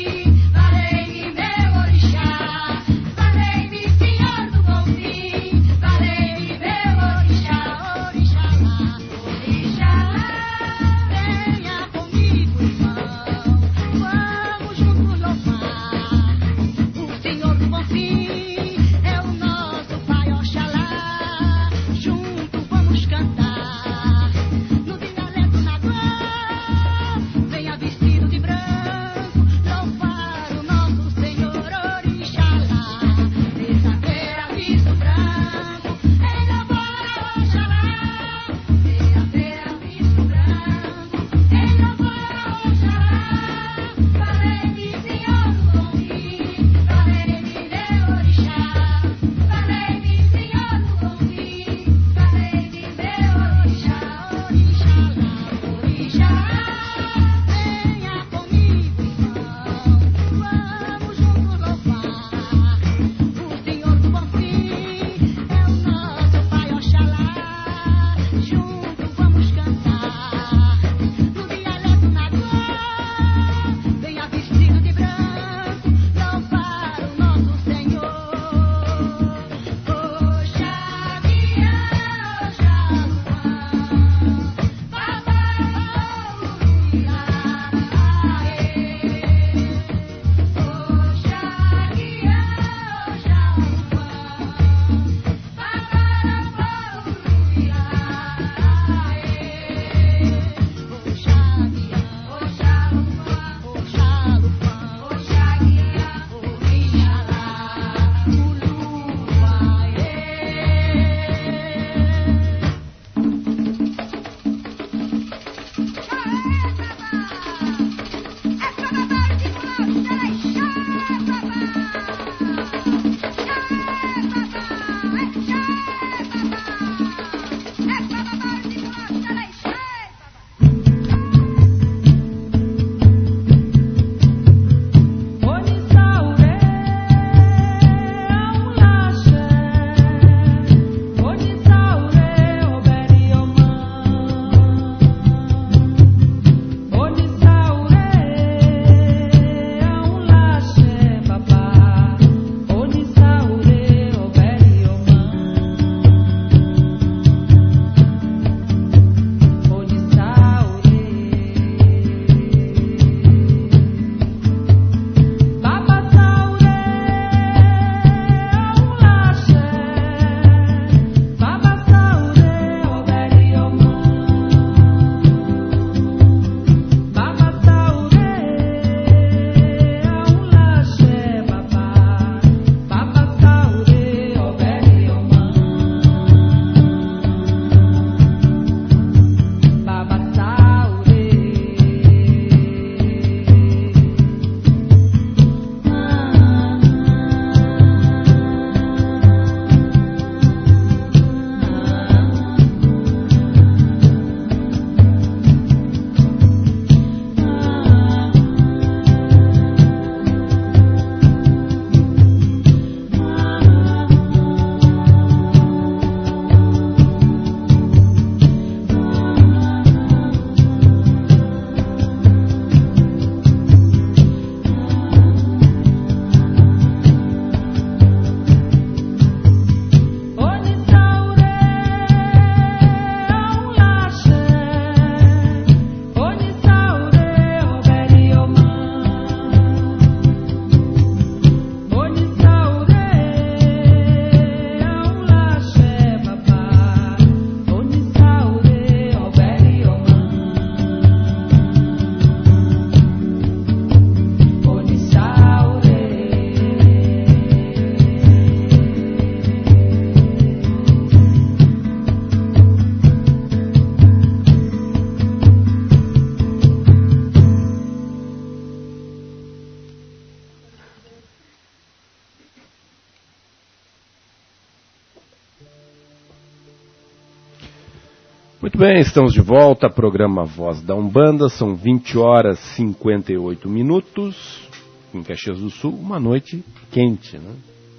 Muito bem, estamos de volta, programa Voz da Umbanda, são 20 horas e 58 minutos, em Caxias do Sul, uma noite quente, né?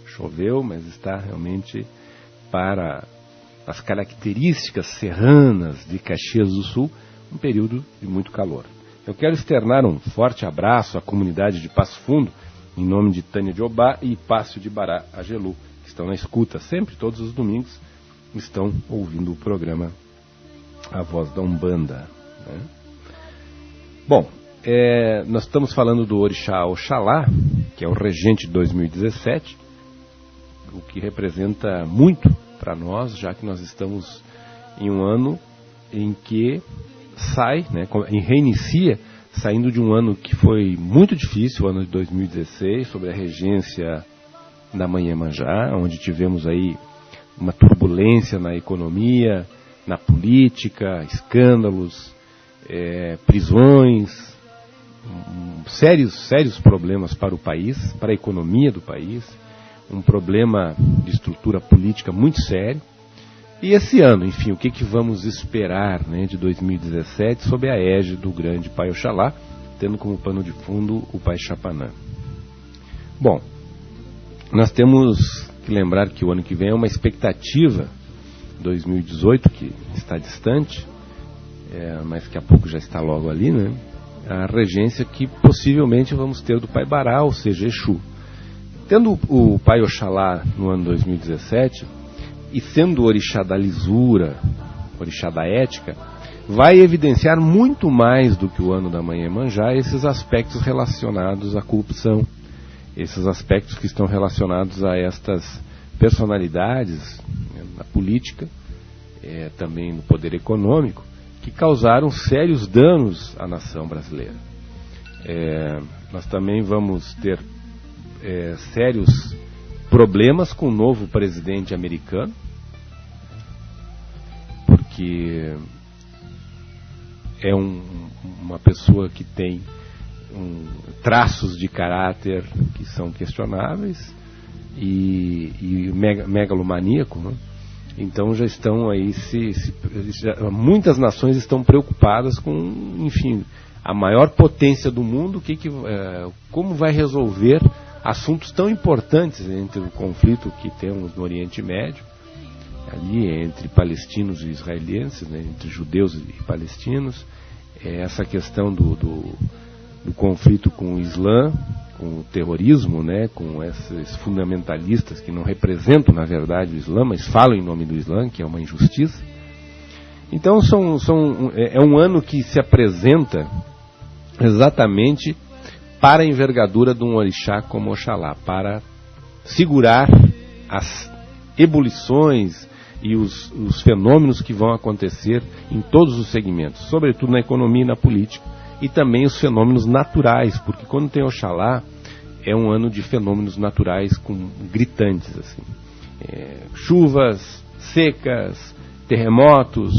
Choveu, mas está realmente para as características serranas de Caxias do Sul, um período de muito calor. Eu quero externar um forte abraço à comunidade de Passo Fundo, em nome de Tânia de Obá e Pácio de Bará Agelu, que estão na escuta sempre, todos os domingos, estão ouvindo o programa A Voz da Umbanda, né? Bom, nós estamos falando do Orixá Oxalá, que é o regente de 2017, o que representa muito para nós, já que nós estamos em um ano em que sai, né, e reinicia, saindo de um ano que foi muito difícil, o ano de 2016, sobre a regência da Mãe Iemanjá, onde tivemos aí uma turbulência na economia, na política, escândalos, prisões, sérios problemas para o país, para a economia do país, um problema de estrutura política muito sério. E esse ano, enfim, o que vamos esperar, né, de 2017 sob a égide do grande Pai Oxalá, tendo como pano de fundo o Pai Chapanã. Bom, nós temos que lembrar que o ano que vem é uma expectativa, 2018, que está distante, mas que a pouco já está logo ali, né? A regência que possivelmente vamos ter do Pai Bará, ou seja, Exu. Tendo o Pai Oxalá no ano 2017, e sendo o orixá da lisura, orixá da ética, vai evidenciar muito mais do que o ano da Mãe Iemanjá esses aspectos relacionados à corrupção, esses aspectos que estão relacionados a estas personalidades, né, na política, também no poder econômico, que causaram sérios danos à nação brasileira. Nós também vamos ter sérios problemas com o novo presidente americano, porque é um uma pessoa que tem traços de caráter que são questionáveis e megalomaníaco, né? Então já estão aí, muitas nações estão preocupadas com, enfim, a maior potência do mundo, como vai resolver assuntos tão importantes entre o conflito que temos no Oriente Médio, ali entre palestinos e israelenses, né, entre judeus e palestinos, essa questão do conflito com o Islã, com o terrorismo, né, com esses fundamentalistas que não representam, na verdade, o Islã, mas falam em nome do Islã, que é uma injustiça. Então é um ano que se apresenta exatamente para a envergadura de um orixá como Oxalá, para segurar as ebulições e os fenômenos que vão acontecer em todos os segmentos, sobretudo na economia e na política, e também os fenômenos naturais, porque quando tem Oxalá, é um ano de fenômenos naturais gritantes, assim. Chuvas, secas, terremotos,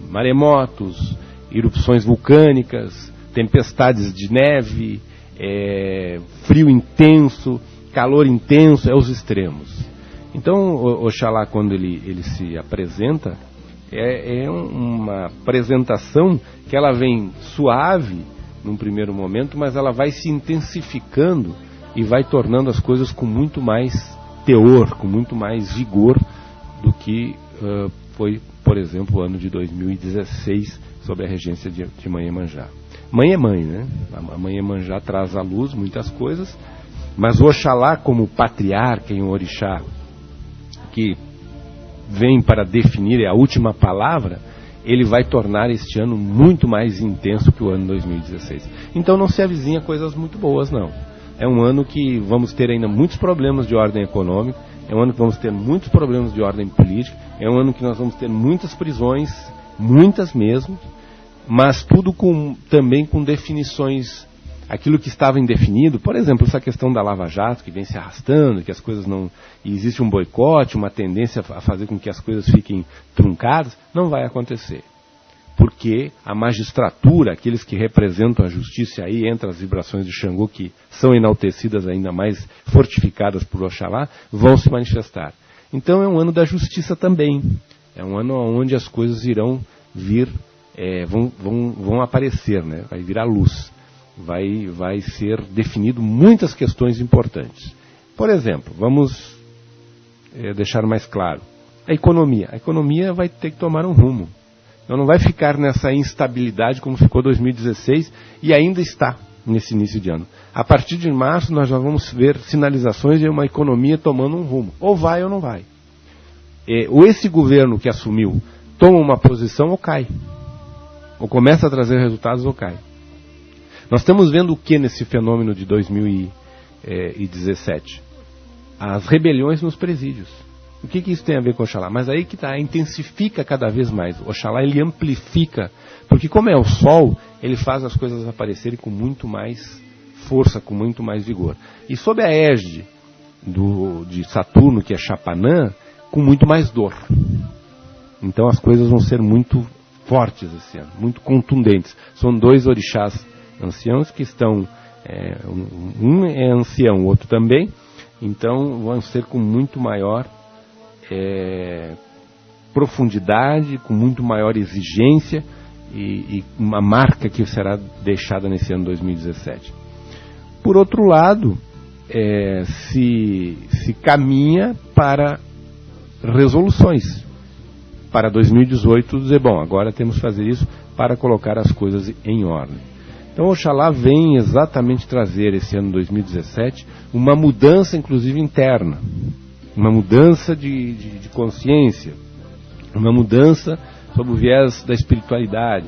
maremotos, erupções vulcânicas, tempestades de neve, frio intenso, calor intenso, os extremos. Então, Oxalá, quando ele se apresenta, é uma apresentação que ela vem suave num primeiro momento, mas ela vai se intensificando e vai tornando as coisas com muito mais teor, com muito mais vigor do que foi, por exemplo, o ano de 2016, sob a regência de Mãe Iemanjá. Mãe é mãe, né? A Mãe Iemanjá traz à luz muitas coisas, mas o Oxalá, como patriarca e um orixá que vem para definir, é a última palavra, ele vai tornar este ano muito mais intenso que o ano 2016. Então não se avizinha coisas muito boas, não. É um ano que vamos ter ainda muitos problemas de ordem econômica, é um ano que vamos ter muitos problemas de ordem política, é um ano que nós vamos ter muitas prisões, muitas mesmo, mas tudo também com definições, aquilo que estava indefinido, por exemplo, essa questão da Lava Jato, que vem se arrastando, que as coisas não... E existe um boicote, uma tendência a fazer com que as coisas fiquem truncadas, não vai acontecer. Porque a magistratura, aqueles que representam a justiça, aí entra as vibrações de Xangô, que são enaltecidas ainda mais, fortificadas por Oxalá, vão se manifestar. Então é um ano da justiça também. É um ano onde as coisas irão vir, vão aparecer, né? Vai vir à luz. Vai ser definido muitas questões importantes. Por exemplo, vamos deixar mais claro. A economia vai ter que tomar um rumo. Então não vai ficar nessa instabilidade como ficou 2016 e ainda está nesse início de ano. A partir de março nós já vamos ver sinalizações de uma economia tomando um rumo. Ou vai ou não vai. Ou esse governo que assumiu toma uma posição ou cai. Ou começa a trazer resultados ou cai. Nós estamos vendo o que nesse fenômeno de 2017? As rebeliões nos presídios. O que isso tem a ver com Oxalá? Mas aí que está, intensifica cada vez mais. Oxalá, ele amplifica, porque como é o Sol, ele faz as coisas aparecerem com muito mais força, com muito mais vigor. E sob a égide de Saturno, que é Chapanã, com muito mais dor. Então as coisas vão ser muito fortes esse ano, muito contundentes. São dois orixás anciãos que estão, um é ancião, o outro também, então vão ser com muito maior profundidade, com muito maior exigência e uma marca que será deixada nesse ano 2017. Por outro lado, se caminha para resoluções para 2018, dizer, bom, agora temos que fazer isso para colocar as coisas em ordem. Então Oxalá vem exatamente trazer esse ano 2017 uma mudança inclusive interna, uma mudança de consciência, uma mudança sob o viés da espiritualidade.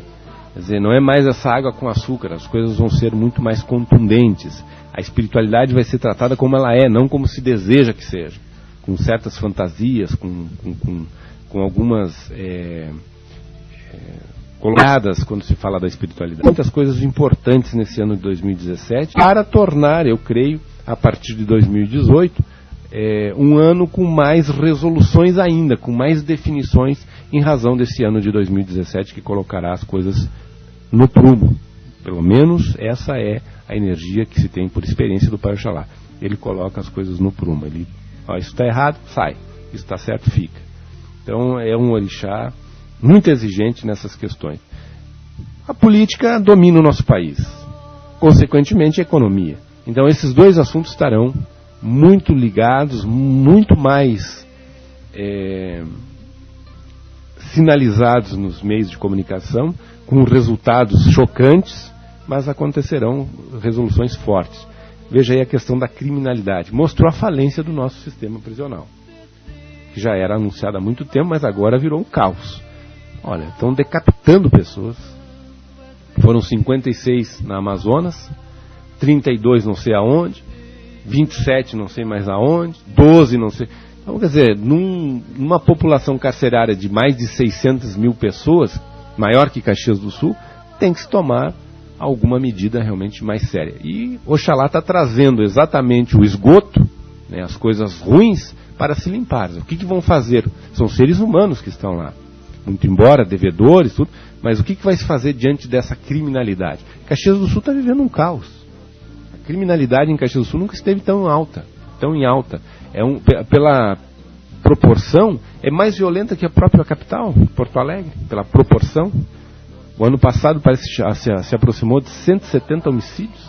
Quer dizer, não é mais essa água com açúcar, as coisas vão ser muito mais contundentes. A espiritualidade vai ser tratada como ela é, não como se deseja que seja, com certas fantasias, com algumas colocadas quando se fala da espiritualidade. Muitas coisas importantes nesse ano de 2017 para tornar, eu creio, a partir de 2018, um ano com mais resoluções ainda, com mais definições em razão desse ano de 2017 que colocará as coisas no prumo, Pelo menos essa é a energia que se tem por experiência do Pai Oxalá. Ele coloca as coisas no prumo. Ele, isso está errado, sai. Isso está certo, fica. Então é um orixá muito exigente nessas questões. A política domina o nosso país. Consequentemente, a economia. Então esses dois assuntos estarão muito ligados, muito mais sinalizados nos meios de comunicação, com resultados chocantes, mas acontecerão resoluções fortes. Veja aí a questão da criminalidade. Mostrou a falência do nosso sistema prisional, que já era anunciado há muito tempo, mas agora virou um caos. Olha, estão decapitando pessoas. Foram 56 na Amazonas, 32 não sei aonde, 27 não sei mais aonde, 12 não sei... Então, quer dizer, numa população carcerária de mais de 600 mil pessoas, maior que Caxias do Sul, tem que se tomar alguma medida realmente mais séria. E Oxalá está trazendo exatamente o esgoto, né, as coisas ruins, para se limpar. O que vão fazer? São seres humanos que estão lá. Muito embora, devedores, tudo, mas o que vai se fazer diante dessa criminalidade? Caxias do Sul está vivendo um caos. A criminalidade em Caxias do Sul nunca esteve tão em alta. Pela proporção, é mais violenta que a própria capital, Porto Alegre, pela proporção. O ano passado parece que se aproximou de 170 homicídios.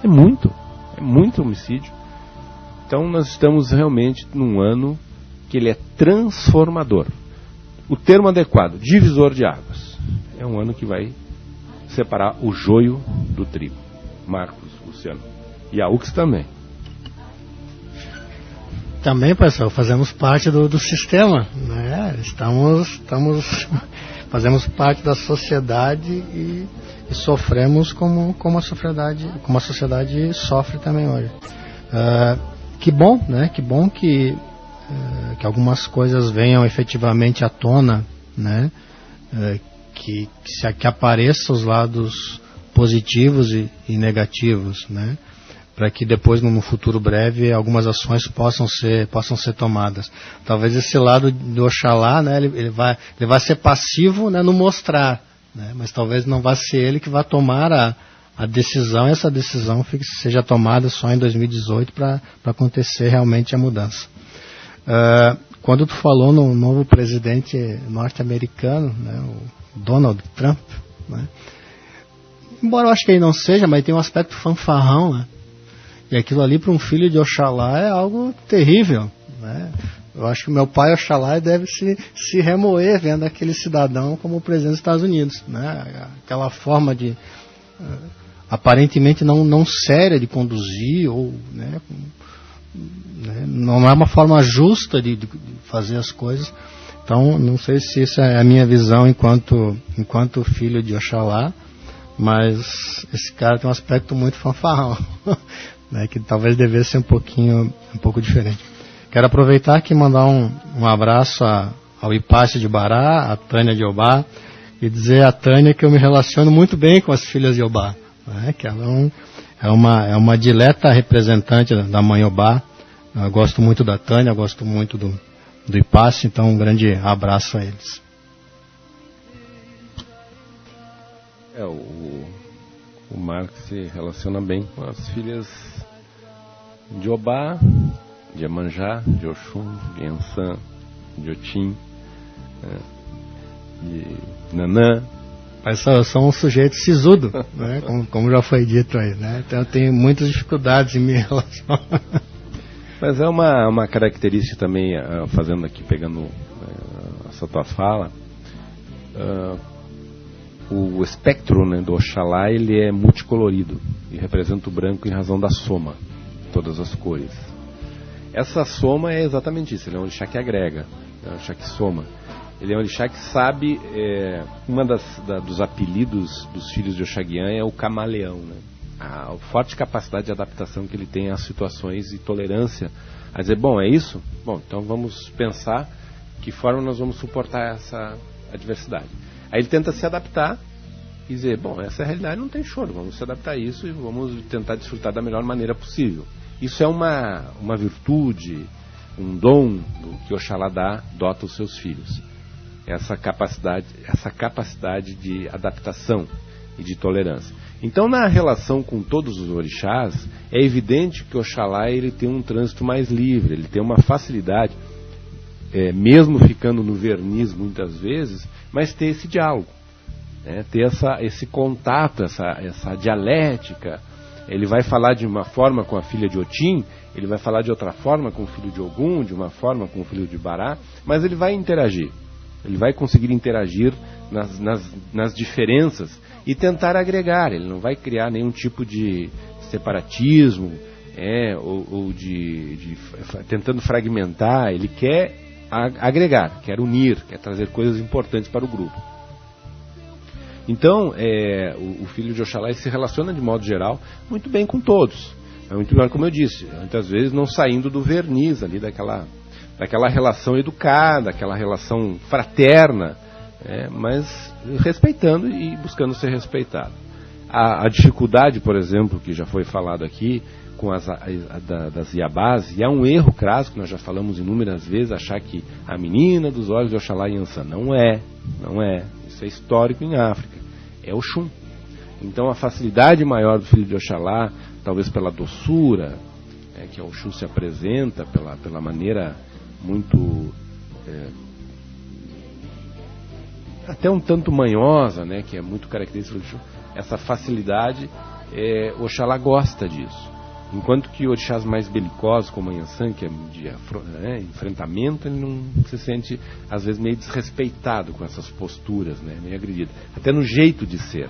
É muito homicídio. Então nós estamos realmente num ano que ele é transformador. O termo adequado, divisor de águas. É um ano que vai separar o joio do trigo. Marcos, Luciano. E a UX também. Também, pessoal, fazemos parte do sistema, né? Fazemos parte da sociedade e sofremos como a sociedade sofre também hoje. Que bom, né? Que bom que algumas coisas venham efetivamente à tona, né? Que apareçam os lados positivos e negativos, né? Para que depois, num futuro breve, algumas ações possam ser tomadas. Talvez esse lado do Oxalá, né, ele vai ser passivo, né, no mostrar, né, mas talvez não vá ser ele que vá tomar a decisão, e essa decisão seja tomada só em 2018 para acontecer realmente a mudança. Quando tu falou no novo presidente norte-americano, né, o Donald Trump, né, embora eu acho que ele não seja, mas tem um aspecto fanfarrão, né? E aquilo ali para um filho de Oxalá é algo terrível, né? Eu acho que o meu pai Oxalá deve se remoer vendo aquele cidadão como presidente dos Estados Unidos, né? Aquela forma de aparentemente não séria de conduzir, ou, né, não é uma forma justa de fazer as coisas. Então não sei se isso é a minha visão enquanto filho de Oxalá, mas esse cara tem um aspecto muito fanfarrão. Né, que talvez devesse ser um pouco diferente. Quero aproveitar aqui e mandar um abraço ao Ipache de Bará, a Tânia de Obá, e dizer a Tânia que eu me relaciono muito bem com as filhas de Obá, né, que ela é uma dileta representante da mãe Obá. Eu gosto muito da Tânia, gosto muito do Ipache, então um grande abraço a eles. O Marcos se relaciona bem com as filhas de Obá, de Iemanjá, de Oxum, de Ansan, de Otim, de Nanã. Mas são um sujeito sisudo, né? como já foi dito aí, né? Então eu tenho muitas dificuldades em me relacionar. Mas é uma característica também, fazendo aqui, pegando essa tua fala, o espectro, né, do Oxalá, ele é multicolorido e representa o branco em razão da soma, todas as cores. Essa soma é exatamente isso, ele é um orixá que agrega, é um orixá que soma. Ele é um orixá que sabe, dos apelidos dos filhos de Oxaguian é o camaleão, né? A forte capacidade de adaptação que ele tem às situações e tolerância a dizer, bom, é isso? Bom, então vamos pensar que forma nós vamos suportar essa adversidade. Aí ele tenta se adaptar e dizer, bom, essa é a realidade, não tem choro, vamos se adaptar a isso e vamos tentar desfrutar da melhor maneira possível. Isso é uma virtude, um dom que Oxalá dota aos seus filhos. Essa capacidade de adaptação e de tolerância. Então, na relação com todos os orixás, é evidente que Oxalá ele tem um trânsito mais livre, ele tem uma facilidade, mesmo ficando no verniz muitas vezes, mas ter esse diálogo, né? Ter esse contato, essa dialética. Ele vai falar de uma forma com a filha de Otim, ele vai falar de outra forma com o filho de Ogum, de uma forma com o filho de Bará, mas ele vai interagir. Ele vai conseguir interagir nas diferenças e tentar agregar. Ele não vai criar nenhum tipo de separatismo, ou tentando fragmentar. Ele quer agregar, quer unir, quer trazer coisas importantes para o grupo. Então, o filho de Oxalá se relaciona de modo geral muito bem com todos. É muito melhor, como eu disse, muitas vezes não saindo do verniz ali daquela relação educada, aquela relação fraterna, mas respeitando e buscando ser respeitado. A dificuldade, por exemplo, que já foi falado aqui, com das Iabás, e é um erro crasso, que nós já falamos inúmeras vezes, achar que a menina dos olhos de Oxalá e Ançã. Não é. Isso é histórico em África. É Oxum. Então a facilidade maior do filho de Oxalá, talvez pela doçura, que Oxum se apresenta, pela maneira muito... até um tanto manhosa, né, que é muito característica do Oxum. Essa facilidade, Oxalá gosta disso. Enquanto que orixás mais belicosos, como a Yansan, que é de enfrentamento, ele não se sente, às vezes, meio desrespeitado com essas posturas, né, meio agredido. Até no jeito de ser.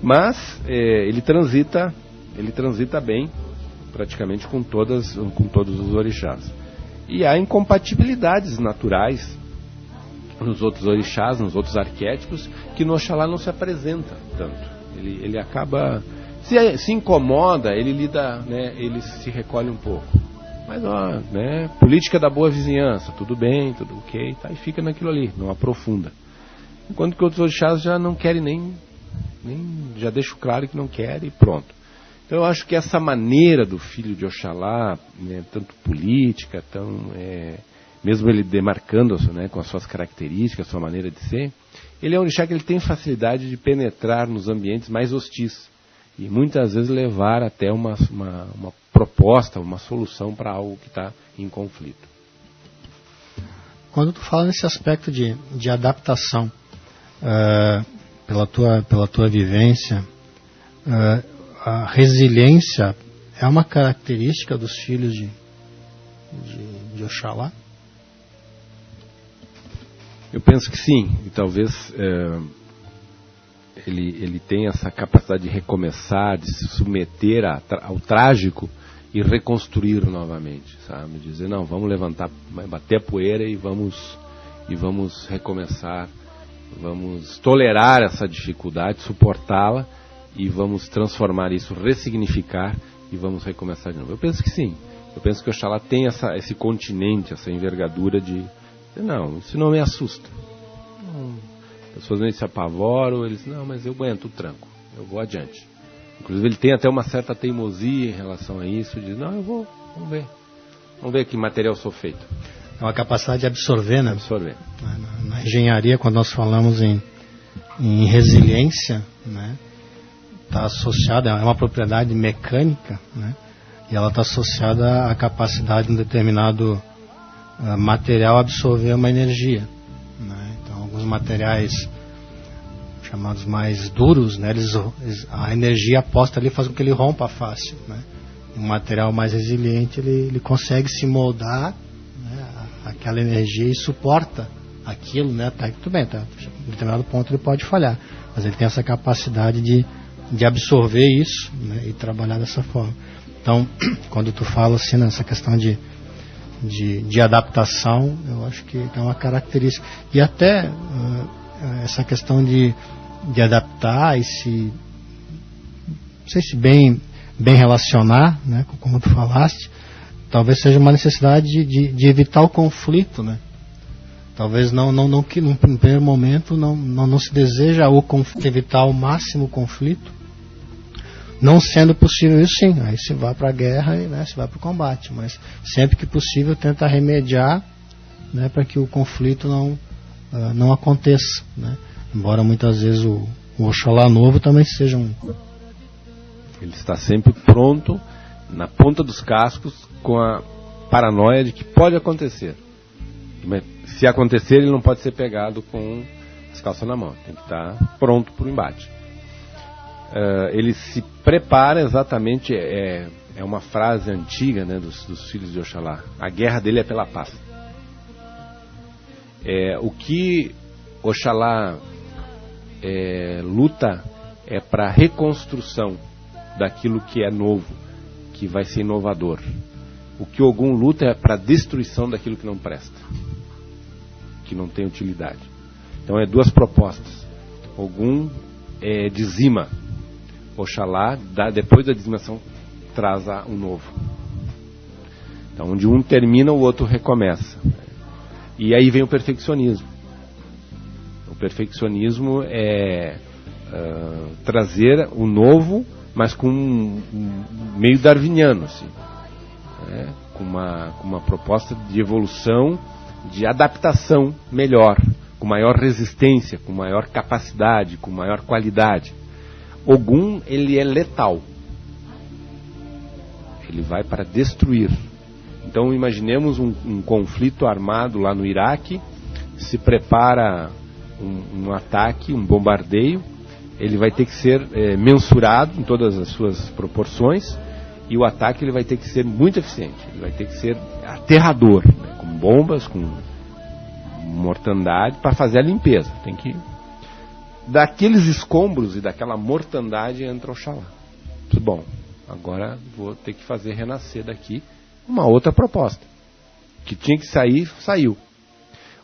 Mas ele transita bem, praticamente, com todos os orixás. E há incompatibilidades naturais nos outros orixás, nos outros arquétipos, que no Oxalá não se apresenta tanto. Ele acaba... Se incomoda, ele lida, né, ele se recolhe um pouco. Mas, política da boa vizinhança, tudo bem, tudo ok, tá, e fica naquilo ali, não aprofunda. Enquanto que outros orixás já não querem nem já deixo claro que não querem e pronto. Então eu acho que essa maneira do filho de Oxalá, né, tanto política, mesmo ele demarcando, né, com as suas características, a sua maneira de ser, ele é um orixá que ele tem facilidade de penetrar nos ambientes mais hostis. E muitas vezes levar até uma proposta, uma solução para algo que está em conflito. Quando tu fala nesse aspecto de adaptação, pela tua vivência, a resiliência é uma característica dos filhos de Oxalá? Eu penso que sim, e talvez... Ele tem essa capacidade de recomeçar, de se submeter ao trágico e reconstruir novamente, sabe? Dizer, não, vamos levantar, bater a poeira e vamos recomeçar, vamos tolerar essa dificuldade, suportá-la e vamos transformar isso, ressignificar e vamos recomeçar de novo. Eu penso que sim. Eu penso que Oxalá tem esse continente, essa envergadura de... Não, isso não me assusta. As pessoas nem se apavoram, eles, não, mas eu aguento o tranco, eu vou adiante. Inclusive ele tem até uma certa teimosia em relação a isso, diz, não, vamos ver que material sou feito. É uma capacidade de absorver, né? Absorver. Na engenharia, quando nós falamos em resiliência, né, está associada, é uma propriedade mecânica, né, e ela está associada à capacidade de um determinado material absorver uma energia. Alguns materiais chamados mais duros, né, a energia aposta ali faz com que ele rompa fácil, né? Um material mais resiliente ele consegue se moldar, né, aquela energia e suporta aquilo, né? Tá, tudo bem, tá, em determinado ponto ele pode falhar, mas ele tem essa capacidade de absorver isso, né, e trabalhar dessa forma. Então, quando tu fala assim nessa questão de adaptação, eu acho que é uma característica. E até essa questão de adaptar e não sei se bem relacionar, né, como tu falaste, talvez seja uma necessidade de evitar o conflito, né? Talvez não que no primeiro momento não se deseja o conflito, evitar ao máximo o conflito. Não sendo possível isso, sim, aí se vai para a guerra e, né, se vai para o combate, mas sempre que possível tenta remediar, né, para que o conflito não aconteça, né? Embora muitas vezes o Oxalá novo também seja um Ele está sempre pronto, na ponta dos cascos, com a paranoia de que pode acontecer. Mas, se acontecer, ele não pode ser pegado com as calças na mão. Tem que estar pronto para o embate. Ele se prepara exatamente, é uma frase antiga, né, dos filhos de Oxalá. A guerra dele é pela paz. O que Oxalá luta é para a reconstrução daquilo que é novo, que vai ser inovador. O que Ogum luta é para a destruição daquilo que não presta, que não tem utilidade. Então duas propostas. Ogum dizima, Oxalá, depois da dizimação, traz um novo. Então, onde um termina, o outro recomeça. E aí vem o perfeccionismo. O perfeccionismo é trazer o novo, mas com um meio darwiniano, assim, com uma proposta de evolução, de adaptação melhor, com maior resistência, com maior capacidade, com maior qualidade. Ogum, ele é letal. Ele vai para destruir. Então imaginemos um conflito armado lá no Iraque, se prepara um ataque, um bombardeio, ele vai ter que ser mensurado em todas as suas proporções, e o ataque ele vai ter que ser muito eficiente, ele vai ter que ser aterrador, né, com bombas, com mortandade, para fazer a limpeza. Tem que... Daqueles escombros e daquela mortandade entra Oxalá. Bom, agora vou ter que fazer renascer daqui uma outra proposta. Que tinha que sair, saiu.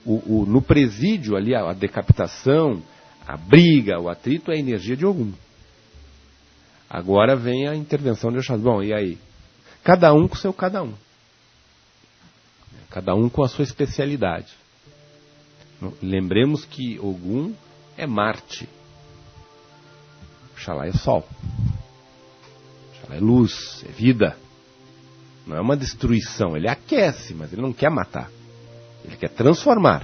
No presídio ali, a decapitação, a briga, o atrito é a energia de Ogum. Agora vem a intervenção de Oxalá. Bom, e aí? Cada um com o seu cada um. Cada um com a sua especialidade. Lembremos que Ogum é Marte. Oxalá é Sol. Oxalá é luz, é vida. Não é uma destruição. Ele aquece, mas ele não quer matar. Ele quer transformar.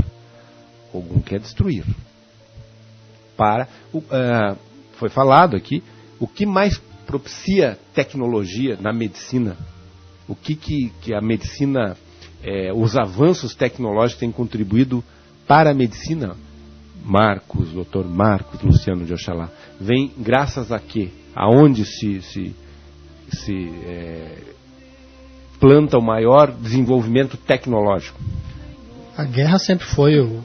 Ogum quer destruir. Foi falado aqui, o que mais propicia tecnologia na medicina? O que a medicina, os avanços tecnológicos têm contribuído para a medicina? Dr. Marcos Luciano de Oxalá. Vem graças a quê? Aonde se planta o maior desenvolvimento tecnológico? A guerra sempre foi o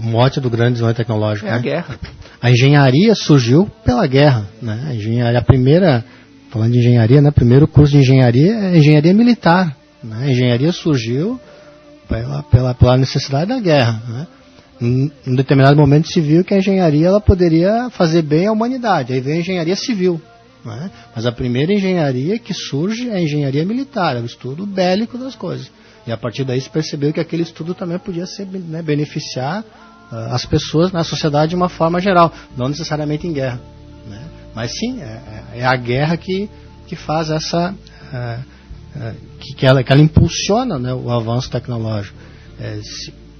mote do grande desenvolvimento tecnológico. A guerra. A engenharia surgiu pela guerra, né? Falando de engenharia, né? O primeiro curso de engenharia é engenharia militar, né? A engenharia surgiu pela necessidade da guerra, né? Em determinado momento se viu que a engenharia ela poderia fazer bem à humanidade. Aí veio a engenharia civil, né? Mas a primeira engenharia que surge é a engenharia militar, é o estudo bélico das coisas. E a partir daí se percebeu que aquele estudo também podia ser, né, beneficiar as pessoas na sociedade de uma forma geral, não necessariamente em guerra, né? Mas sim, é a guerra que faz essa... que ela impulsiona, né, o avanço tecnológico.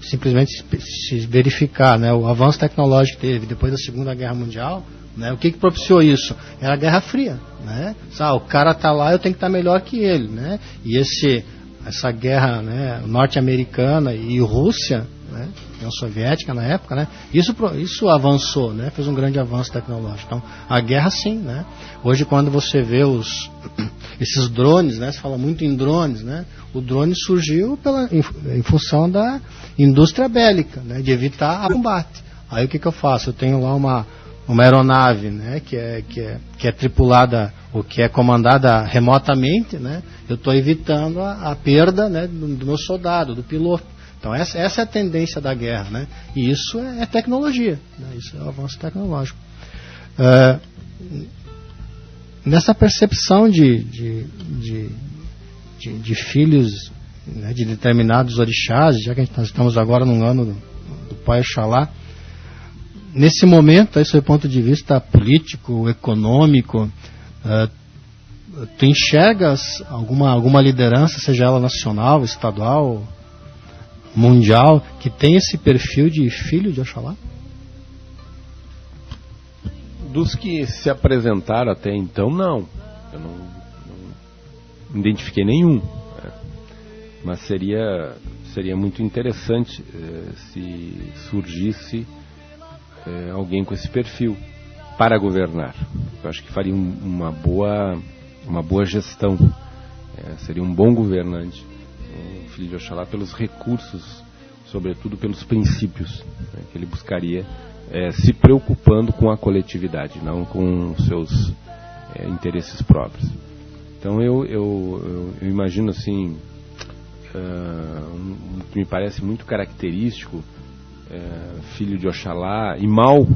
Simplesmente se verificar, né, o avanço tecnológico que teve depois da Segunda Guerra Mundial, né, o que propiciou isso? Era a Guerra Fria, né? O cara está lá, eu tenho que estar melhor que ele, né? E essa guerra, né, norte-americana e Rússia, né, União Soviética na época, né, isso avançou, né, fez um grande avanço tecnológico. Então, a guerra sim, né? Hoje quando você vê esses drones, né, se fala muito em drones, né, o drone surgiu em função da indústria bélica, né, de evitar combate. Aí o que eu faço? Eu tenho lá uma aeronave, né, que é tripulada ou que é comandada remotamente, né, eu estou evitando a perda, né, do meu soldado, do piloto. Então essa é a tendência da guerra, né, e isso é tecnologia, né, isso é o avanço tecnológico. Nessa percepção de filhos, né, de determinados orixás, já que nós estamos agora num ano do Pai Oxalá, nesse momento, aí, sob o ponto de vista político, econômico, tu enxergas alguma liderança, seja ela nacional, estadual, mundial, que tem esse perfil de filho de Oxalá? Dos que se apresentaram até então, não. Eu não identifiquei nenhum. Né? Mas seria muito interessante se surgisse alguém com esse perfil para governar. Eu acho que faria uma boa gestão. Seria um bom governante, um filho de Oxalá, pelos recursos, sobretudo pelos princípios, né, que ele buscaria, se preocupando com a coletividade, não com os seus interesses próprios. Então eu imagino assim, que me parece muito característico, filho de Oxalá e mal,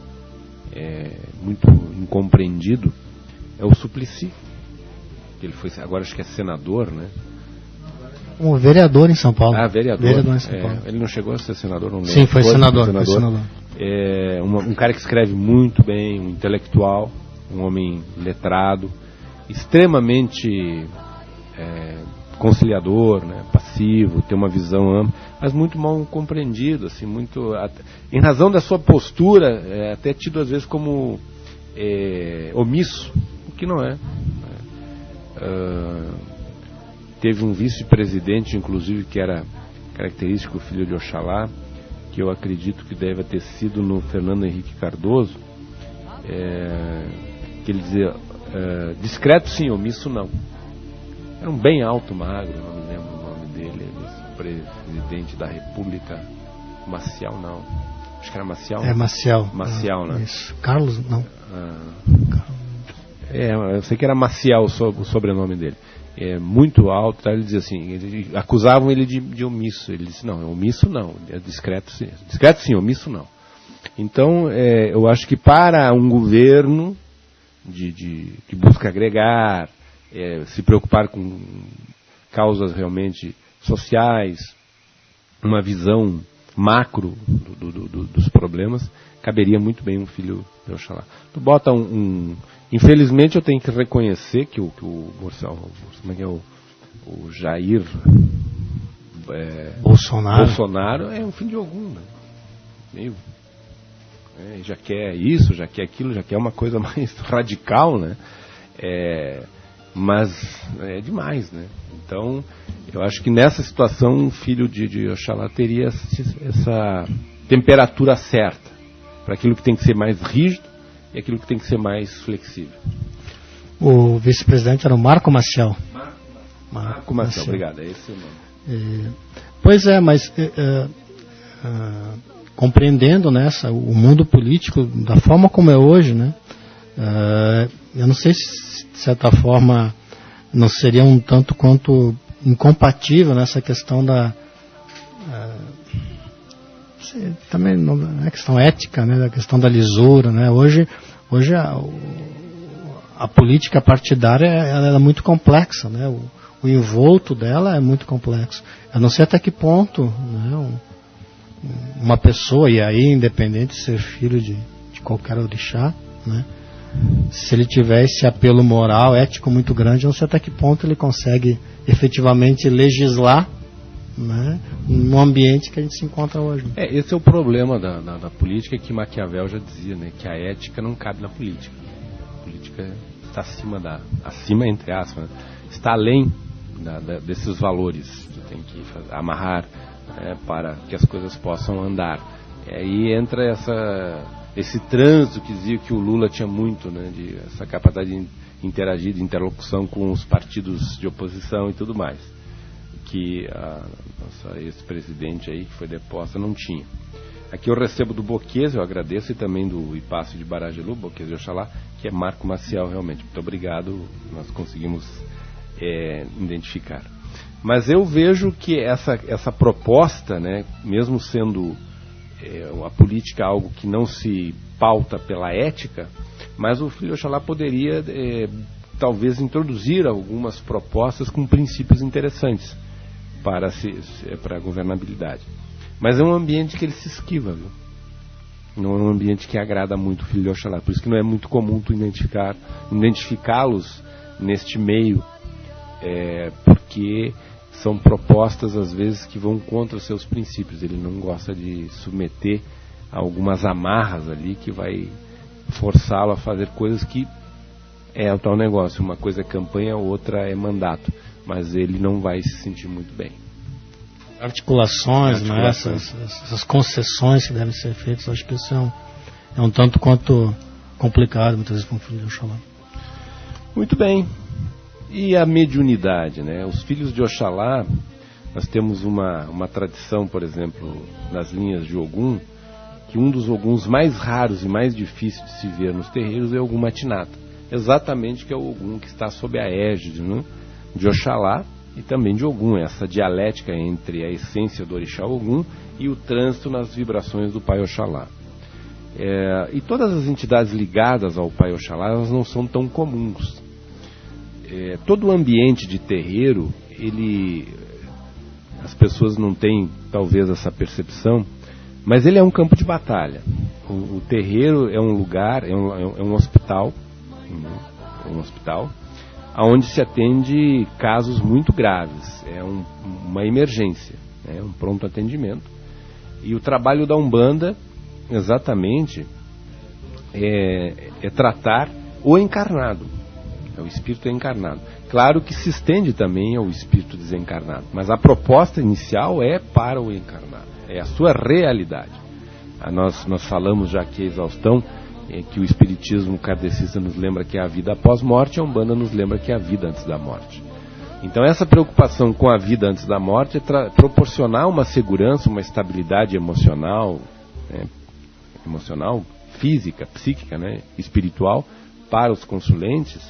muito incompreendido, é o Suplicy. Ele foi, agora acho que é senador, né? Um vereador em São Paulo. Ah, vereador em São Paulo. Ele não chegou a ser senador, não lembro. Sim, foi senador. Foi senador. Um cara que escreve muito bem, um intelectual, um homem letrado, extremamente conciliador, né, passivo, tem uma visão ampla, mas muito mal compreendido, assim, em razão da sua postura, até tido às vezes como omisso, o que não é. Teve um vice-presidente, inclusive, que era característico, filho de Oxalá, que eu acredito que deve ter sido no Fernando Henrique Cardoso, que ele dizia, discreto sim, omisso não. Era um bem alto, magro, não me lembro o nome dele, vice-presidente da República, Maciel, não. Acho que era Maciel. Maciel, né? Isso. Carlos, não. Eu sei que era Maciel o sobrenome dele. Muito alto, tá? Ele dizia assim, acusavam ele de omisso. Ele disse, não, omisso não, é discreto sim. Discreto sim, omisso não. Então, eu acho que para um governo que busca agregar, se preocupar com causas realmente sociais, uma visão macro dos problemas, caberia muito bem um filho de Oxalá. Tu bota infelizmente eu tenho que reconhecer que o Jair Bolsonaro é um filho de Ogum, né? Meio, já quer isso, já quer aquilo, já quer uma coisa mais radical, né? Mas é demais, né? Então, eu acho que nessa situação um filho de Oxalá teria essa temperatura certa para aquilo que tem que ser mais rígido e aquilo que tem que ser mais flexível. O vice-presidente era o Marco Maciel. Marco Maciel, obrigado, é esse o nome. Pois é, mas compreendendo o mundo político da forma como é hoje, né? Eu não sei se de certa forma não seria um tanto quanto incompatível nessa questão da também não é questão ética, né, da questão da lisura, né? Hoje a política partidária ela é muito complexa, né? O envolto dela é muito complexo. Eu não sei até que ponto, né, uma pessoa, e aí independente de ser filho de qualquer orixá, né, se ele tiver esse apelo moral, ético muito grande, eu não sei até que ponto ele consegue efetivamente legislar, né, no ambiente que a gente se encontra hoje. Esse é o problema da política, que Maquiavel já dizia, né, que a ética não cabe na política. A política está acima entre aspas, né, está além desses valores. Você tem que amarrar para que as coisas possam andar. Aí entra esse trânsito que dizia que o Lula tinha muito, né, essa capacidade de interagir, de interlocução com os partidos de oposição e tudo mais, que a nossa ex-presidente aí, que foi deposta, não tinha. Aqui eu recebo do Boquês, eu agradeço, e também do Ipácio de Barajelu, Boquês de Oxalá, que é Marco Maciel, realmente. Muito obrigado, nós conseguimos identificar. Mas eu vejo que essa proposta, né, mesmo sendo a política algo que não se pauta pela ética, mas o filho de Oxalá poderia talvez introduzir algumas propostas com princípios interessantes para a governabilidade. Mas é um ambiente que ele se esquiva, viu? Não é um ambiente que agrada muito o filho de Oxalá. Por isso que não é muito comum tu identificá-los neste meio, porque são propostas às vezes que vão contra os seus princípios. Ele não gosta de submeter a algumas amarras ali que vai forçá-lo a fazer coisas que é o tal negócio, uma coisa é campanha, outra é mandato, mas ele não vai se sentir muito bem. Articulações, né? Essas concessões que devem ser feitas, acho que isso é um tanto quanto complicado muitas vezes para um filho de Oxalá. Muito bem. E a mediunidade, né? Os filhos de Oxalá, nós temos uma tradição, por exemplo, nas linhas de Ogum, que um dos Oguns mais raros e mais difíceis de se ver nos terreiros é o Ogum Matinata. Exatamente, que é o Ogum que está sob a égide, né, de Oxalá e também de Ogum, essa dialética entre a essência do Orixá Ogum e o trânsito nas vibrações do Pai Oxalá. E todas as entidades ligadas ao Pai Oxalá, elas não são tão comuns. Todo o ambiente de terreiro, as pessoas não têm talvez essa percepção, mas ele é um campo de batalha. O terreiro é um lugar, é um hospital, onde se atende casos muito graves, uma emergência, um pronto atendimento. E o trabalho da Umbanda, exatamente, é tratar o encarnado, o espírito encarnado. Claro que se estende também ao espírito desencarnado, mas a proposta inicial é para o encarnado, é a sua realidade. Nós falamos já aqui a exaustão, que o espiritismo kardecista nos lembra que é a vida após morte, a Umbanda nos lembra que é a vida antes da morte. Então essa preocupação com a vida antes da morte é proporcionar uma segurança, uma estabilidade emocional, física, psíquica, espiritual, para os consulentes.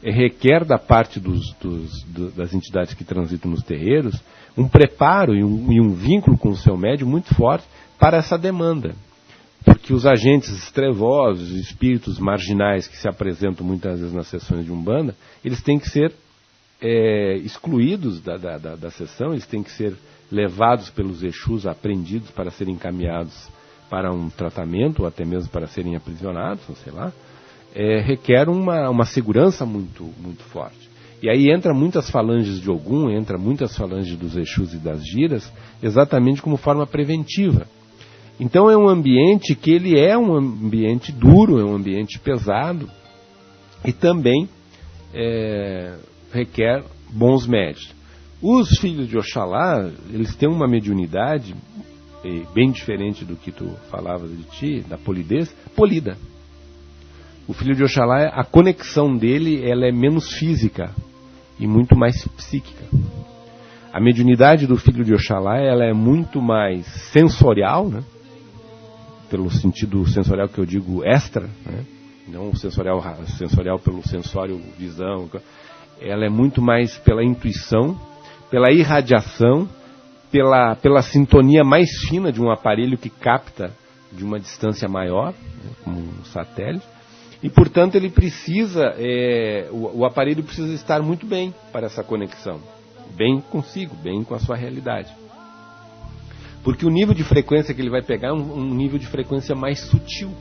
Requer da parte das entidades que transitam nos terreiros um preparo e um vínculo com o seu médium muito forte para essa demanda. Porque os agentes trevosos, os espíritos marginais que se apresentam muitas vezes nas sessões de Umbanda, eles têm que ser excluídos da sessão, eles têm que ser levados pelos Exus, apreendidos para serem encaminhados para um tratamento, ou até mesmo para serem aprisionados, sei lá. Requer uma segurança muito, muito forte. E aí entra muitas falanges de Ogum, entra muitas falanges dos Exus e das Giras, exatamente como forma preventiva. Então é um ambiente que ele é um ambiente duro, é um ambiente pesado, e também requer bons médios. Os filhos de Oxalá, eles têm uma mediunidade bem diferente do que tu falavas de ti, da polidez, polida. O filho de Oxalá, a conexão dele, ela é menos física e muito mais psíquica. A mediunidade do filho de Oxalá, ela é muito mais sensorial, pelo sentido sensorial que eu digo extra, não sensorial pelo sensório, visão. Ela é muito mais pela intuição, pela irradiação, pela sintonia mais fina de um aparelho que capta de uma distância maior, como um satélite. E, portanto, ele precisa, o aparelho precisa estar muito bem para essa conexão. Bem consigo, bem com a sua realidade. Porque o nível de frequência que ele vai pegar é um nível de frequência mais sutil.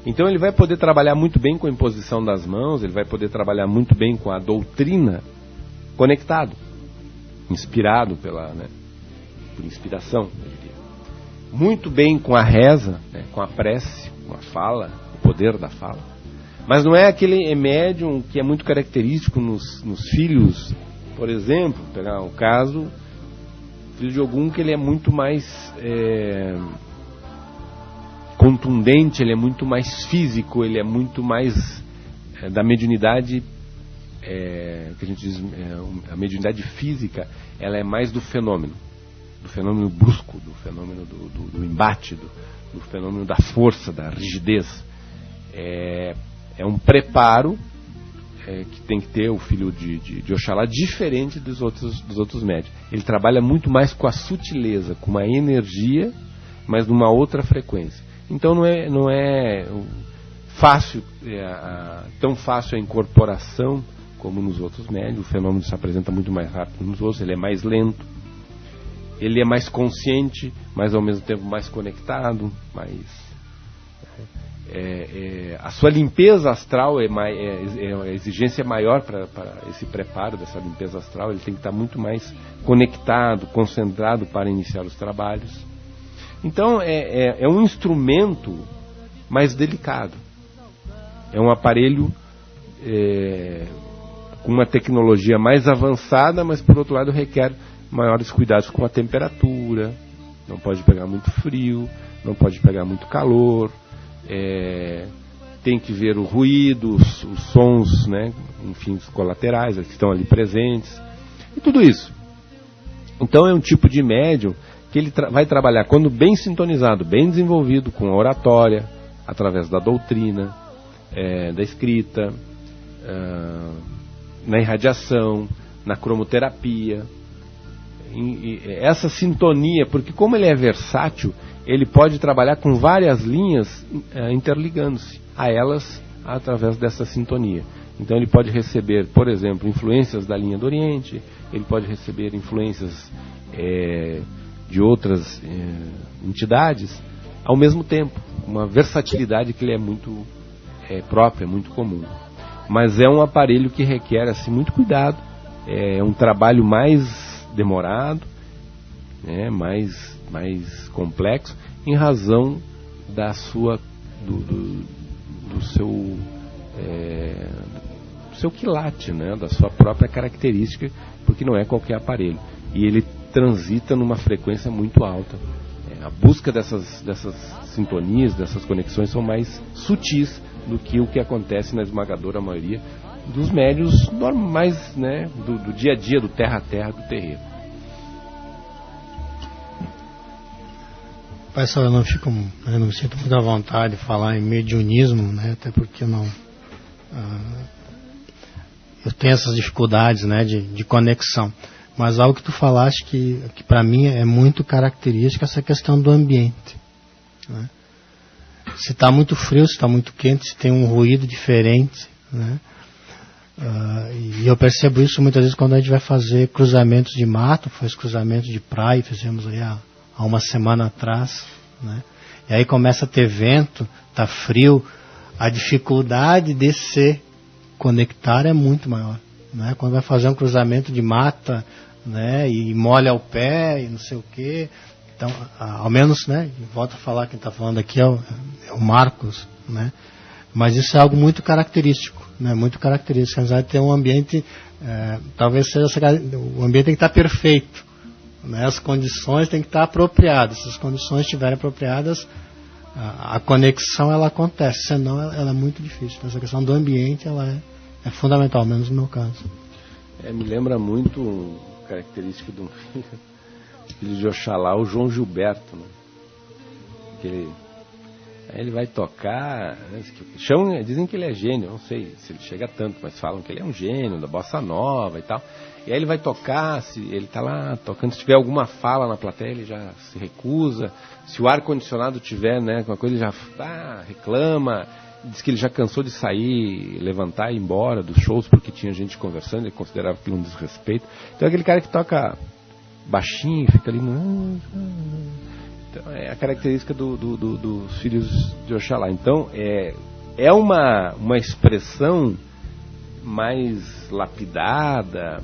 Então ele vai poder trabalhar muito bem com a imposição das mãos, ele vai poder trabalhar muito bem com a doutrina, conectado, inspirado por inspiração, eu diria. Muito bem com a reza, com a prece, com a fala, o poder da fala. Mas não é aquele médium que é muito característico nos filhos, por exemplo, pegar o caso, filho de Ogum, que ele é muito mais contundente, ele é muito mais físico, ele é muito mais da mediunidade, que a gente diz, a mediunidade física, ela é mais do fenômeno brusco, do fenômeno do embate, do fenômeno da força, da rigidez. É um preparo que tem que ter o filho de Oxalá, diferente dos outros médios. Ele trabalha muito mais com a sutileza, com uma energia, mas numa outra frequência. Então não é fácil, tão fácil a incorporação como nos outros médios. O fenômeno se apresenta muito mais rápido nos outros, ele é mais lento, ele é mais consciente, mas ao mesmo tempo mais conectado, a sua limpeza astral, a exigência é maior para esse preparo dessa limpeza astral. Ele tem que estar muito mais conectado, concentrado para iniciar os trabalhos. Então é um instrumento mais delicado. É um aparelho com uma tecnologia mais avançada, mas por outro lado requer maiores cuidados com a temperatura, não pode pegar muito frio, não pode pegar muito calor, tem que ver o ruído, os sons, né, enfim, os colaterais que estão ali presentes, e tudo isso. Então é um tipo de médium que ele vai trabalhar, quando bem sintonizado, bem desenvolvido, com a oratória, através da doutrina, da escrita, na irradiação, na cromoterapia, essa sintonia, porque como ele é versátil, ele pode trabalhar com várias linhas interligando-se a elas através dessa sintonia. Então ele pode receber, por exemplo, influências da linha do Oriente, ele pode receber influências de outras entidades, ao mesmo tempo, uma versatilidade que ele é muito própria, muito comum. Mas é um aparelho que requer assim, muito cuidado, é um trabalho mais demorado, mais complexo, em razão da sua, do seu quilate, né, da sua própria característica, porque não é qualquer aparelho. E ele transita numa frequência muito alta. A busca dessas sintonias, dessas conexões são mais sutis do que o que acontece na esmagadora maioria dos médiuns normais, né, do dia a dia, do terra a terra, do terreiro. Pessoal, eu não me sinto muito à vontade de falar em mediunismo, né, até porque eu tenho essas dificuldades, né, de conexão. Mas algo que tu falaste que para mim é muito característica, essa questão do ambiente, né? Se está muito frio, se está muito quente, se tem um ruído diferente, né? E eu percebo isso muitas vezes quando a gente vai fazer cruzamentos de mato, faz cruzamentos de praia, fizemos aí há uma semana atrás, né? E aí começa a ter vento, está frio, a dificuldade de se conectar é muito maior, né? Quando vai fazer um cruzamento de mata, né, e molha o pé e não sei o quê. Então, ao menos, né, volto a falar, quem está falando aqui é o Marcos, né, mas isso é algo muito característico, né, muito característico. Apesar de ter um ambiente, talvez seja o ambiente tem que estar perfeito, né, as condições têm que estar apropriadas. Se as condições estiverem apropriadas, a conexão ela acontece, senão ela é muito difícil. Então, essa questão do ambiente ela é fundamental, menos no meu caso. Me lembra muito característica de um filho de Oxalá, o João Gilberto, né? Aí ele vai tocar, né? Dizem que ele é gênio, não sei se ele chega tanto, mas falam que ele é um gênio da bossa nova e tal. E aí ele vai tocar, se ele está lá tocando, se tiver alguma fala na plateia, ele já se recusa. Se o ar-condicionado tiver, né, alguma coisa, ele já reclama. Diz que ele já cansou de sair, levantar e ir embora dos shows porque tinha gente conversando, ele considerava aquilo um desrespeito. Então é aquele cara que toca baixinho, fica ali. Então, é a característica dos filhos de Oxalá. Então é uma expressão mais lapidada,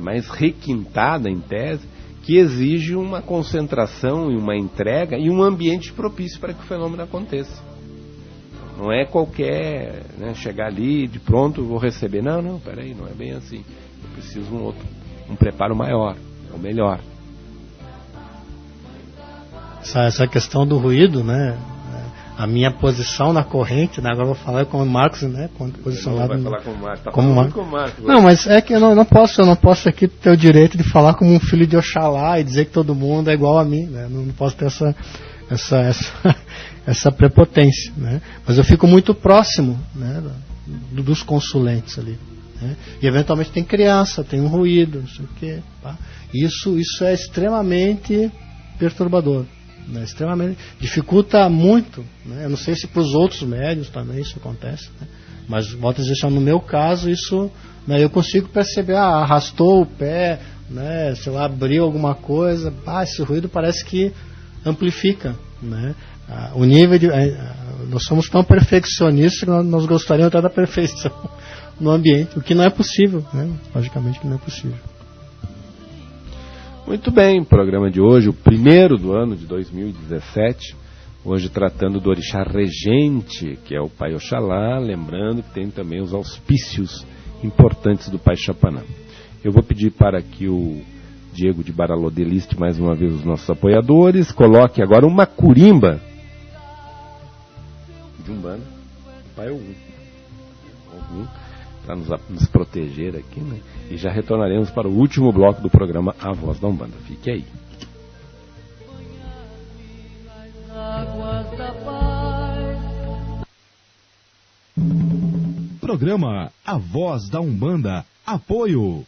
mais requintada em tese, que exige uma concentração e uma entrega e um ambiente propício para que o fenômeno aconteça. Não é qualquer, né, chegar ali de pronto vou receber. Não, peraí, não é bem assim. Eu preciso um preparo maior, ou melhor. Essa questão do ruído, né? A minha posição na corrente, né? Agora eu vou falar com o Marcos, né? Posicionado. Não vai falar com o Marcos. Tá como falando com o Marcos. Não, mas é que eu não posso aqui ter o direito de falar como um filho de Oxalá e dizer que todo mundo é igual a mim, né? Não posso ter essa prepotência, né? Mas eu fico muito próximo, né, dos consulentes ali, né? E eventualmente tem criança, tem um ruído, não sei o quê, tá? Isso é extremamente perturbador, né? Extremamente, dificulta muito, né? Eu não sei se para os outros médios também isso acontece, né? Mas volto a dizer, no meu caso isso, né, eu consigo perceber, arrastou o pé, né, sei lá, abriu alguma coisa, esse ruído parece que amplifica, né? O nível de nós somos tão perfeccionistas que nós gostaríamos até da perfeição no ambiente, o que não é possível, né? Logicamente que não é possível. Muito bem, programa de hoje, o primeiro do ano de 2017, Hoje tratando do orixá regente, que é o Pai Oxalá, lembrando que tem também os auspícios importantes do Pai Chapanã. Eu vou pedir para que o Diego de Baralodê liste mais uma vez os nossos apoiadores, coloque agora uma curimba de Umbanda, Pai Ogum, para nos proteger aqui, né? E já retornaremos para o último bloco do programa A Voz da Umbanda. Fique aí. Programa A Voz da Umbanda. Apoio.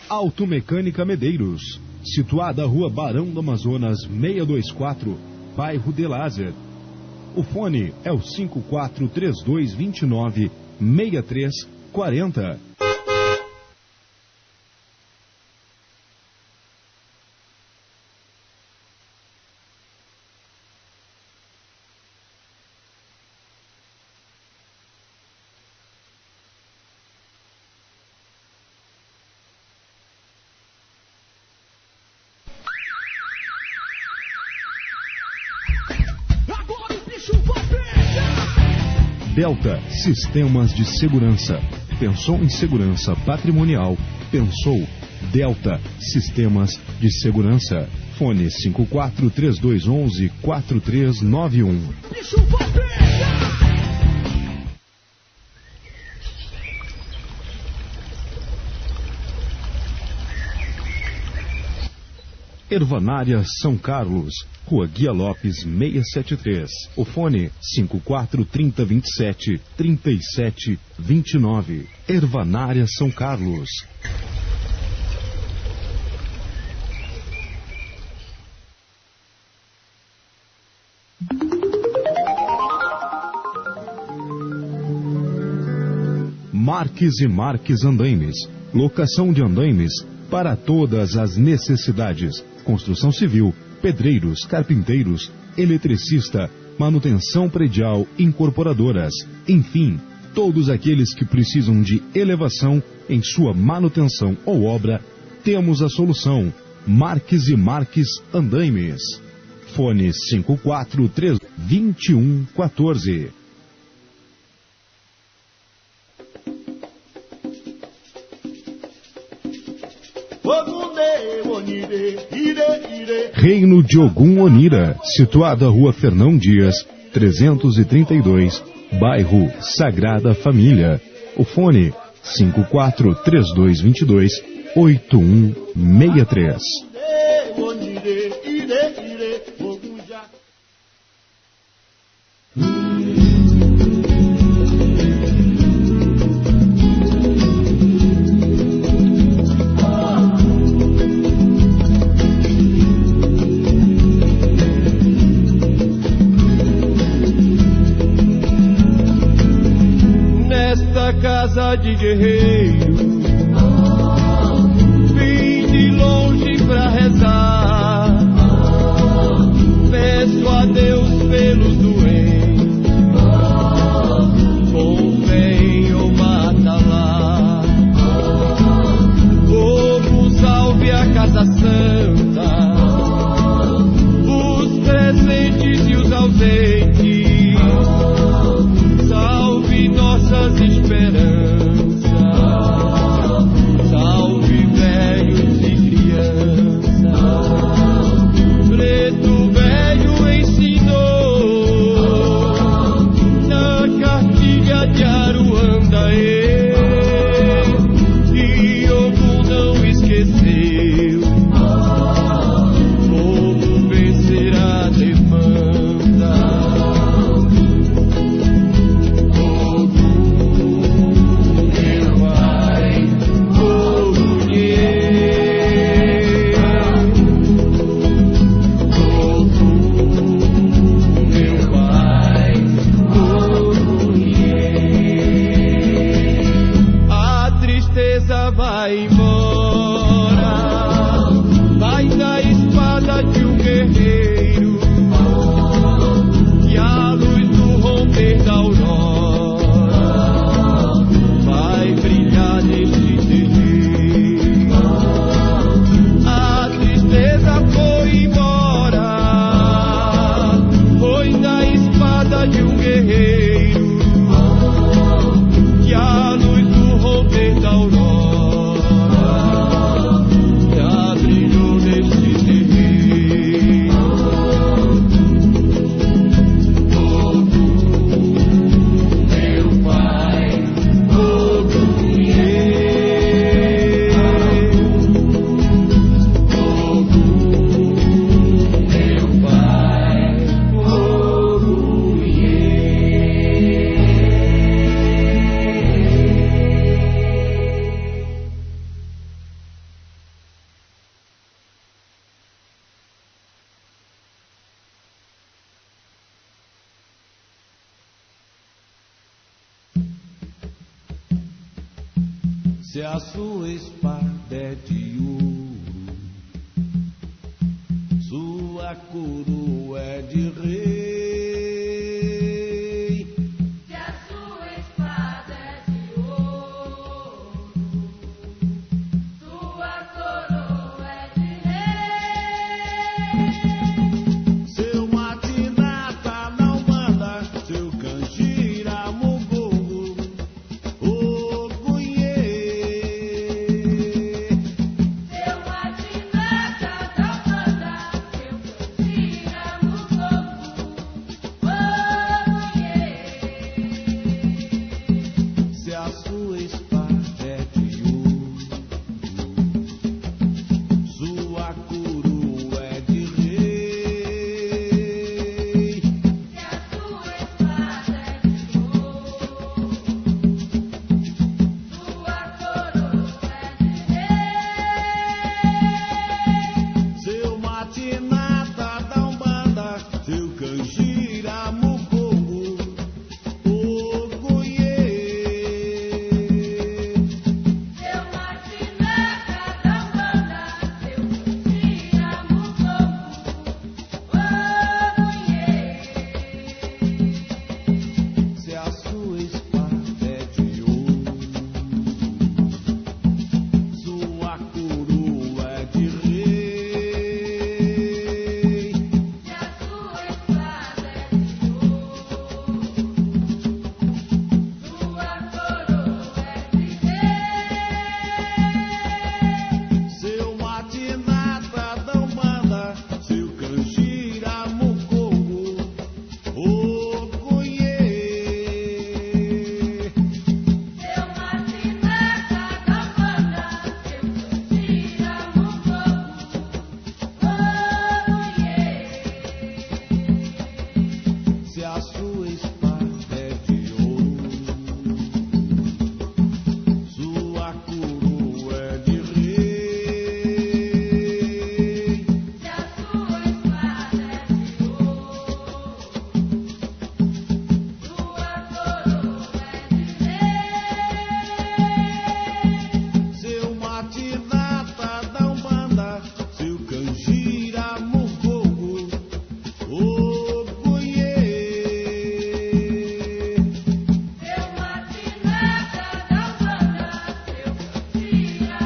Automecânica Medeiros, situada Rua Barão do Amazonas 624, bairro de Lázer. O fone é o 543229-6340. Delta Sistemas de Segurança. Pensou em segurança patrimonial? Pensou Delta Sistemas de Segurança. Fone 543211-4391. Ervanária São Carlos, Rua Guia Lopes 673. O fone 543027-3729. Ervanária São Carlos. Marques e Marques Andaimes. Locação de andaimes para todas as necessidades. Construção civil, pedreiros, carpinteiros, eletricista, manutenção predial, incorporadoras, enfim, todos aqueles que precisam de elevação em sua manutenção ou obra, temos a solução. Marques e Marques Andaimes. Fone 543-2114. Reino de Ogum Onira, situada à Rua Fernão Dias, 332, bairro Sagrada Família. O fone 543222-8163. Casa de guerreiro, vim de longe pra rezar, peço a Deus pelos doentes, convém ou mata lá, povo salve a Casa Santa, os presentes e os ausentes, salve nossas esperanças. vida de um guerreiro, que a luz do romper da aurora já brilhou neste terreiro. Todo meu pai, todo se a sua espada é de ouro, sua coroa é de rei. Se a sua espada é de ouro, sua coroa é de rei. Seu matinata não manda, seu canjira mugongo, o cunhê. Seu matinata da banda, seu canjira mugongo, Se a sua espada é de ouro, sua coroa é de rei. se a sua espada é de ouro, sua coroa é de rei. Seu matinata da umbanda, seu canjira mugongo, o cunhê. Seu matinata da banda, seu canjira mugongo, Se a sua espada é de ouro, sua coroa é de rei. se a sua espada é de ouro, sua coroa é de rei. Seu matinata da umbanda, seu canjira mugongo, o cunhê. Seu matinata da banda, seu canjira mugongo, Se a sua espada é de ouro, sua coroa é de rei. se a sua espada é de ouro, sua coroa é de rei. Seu matinata da umbanda, seu canjira mugongo, o cunhê. Seu matinata da banda, seu canjira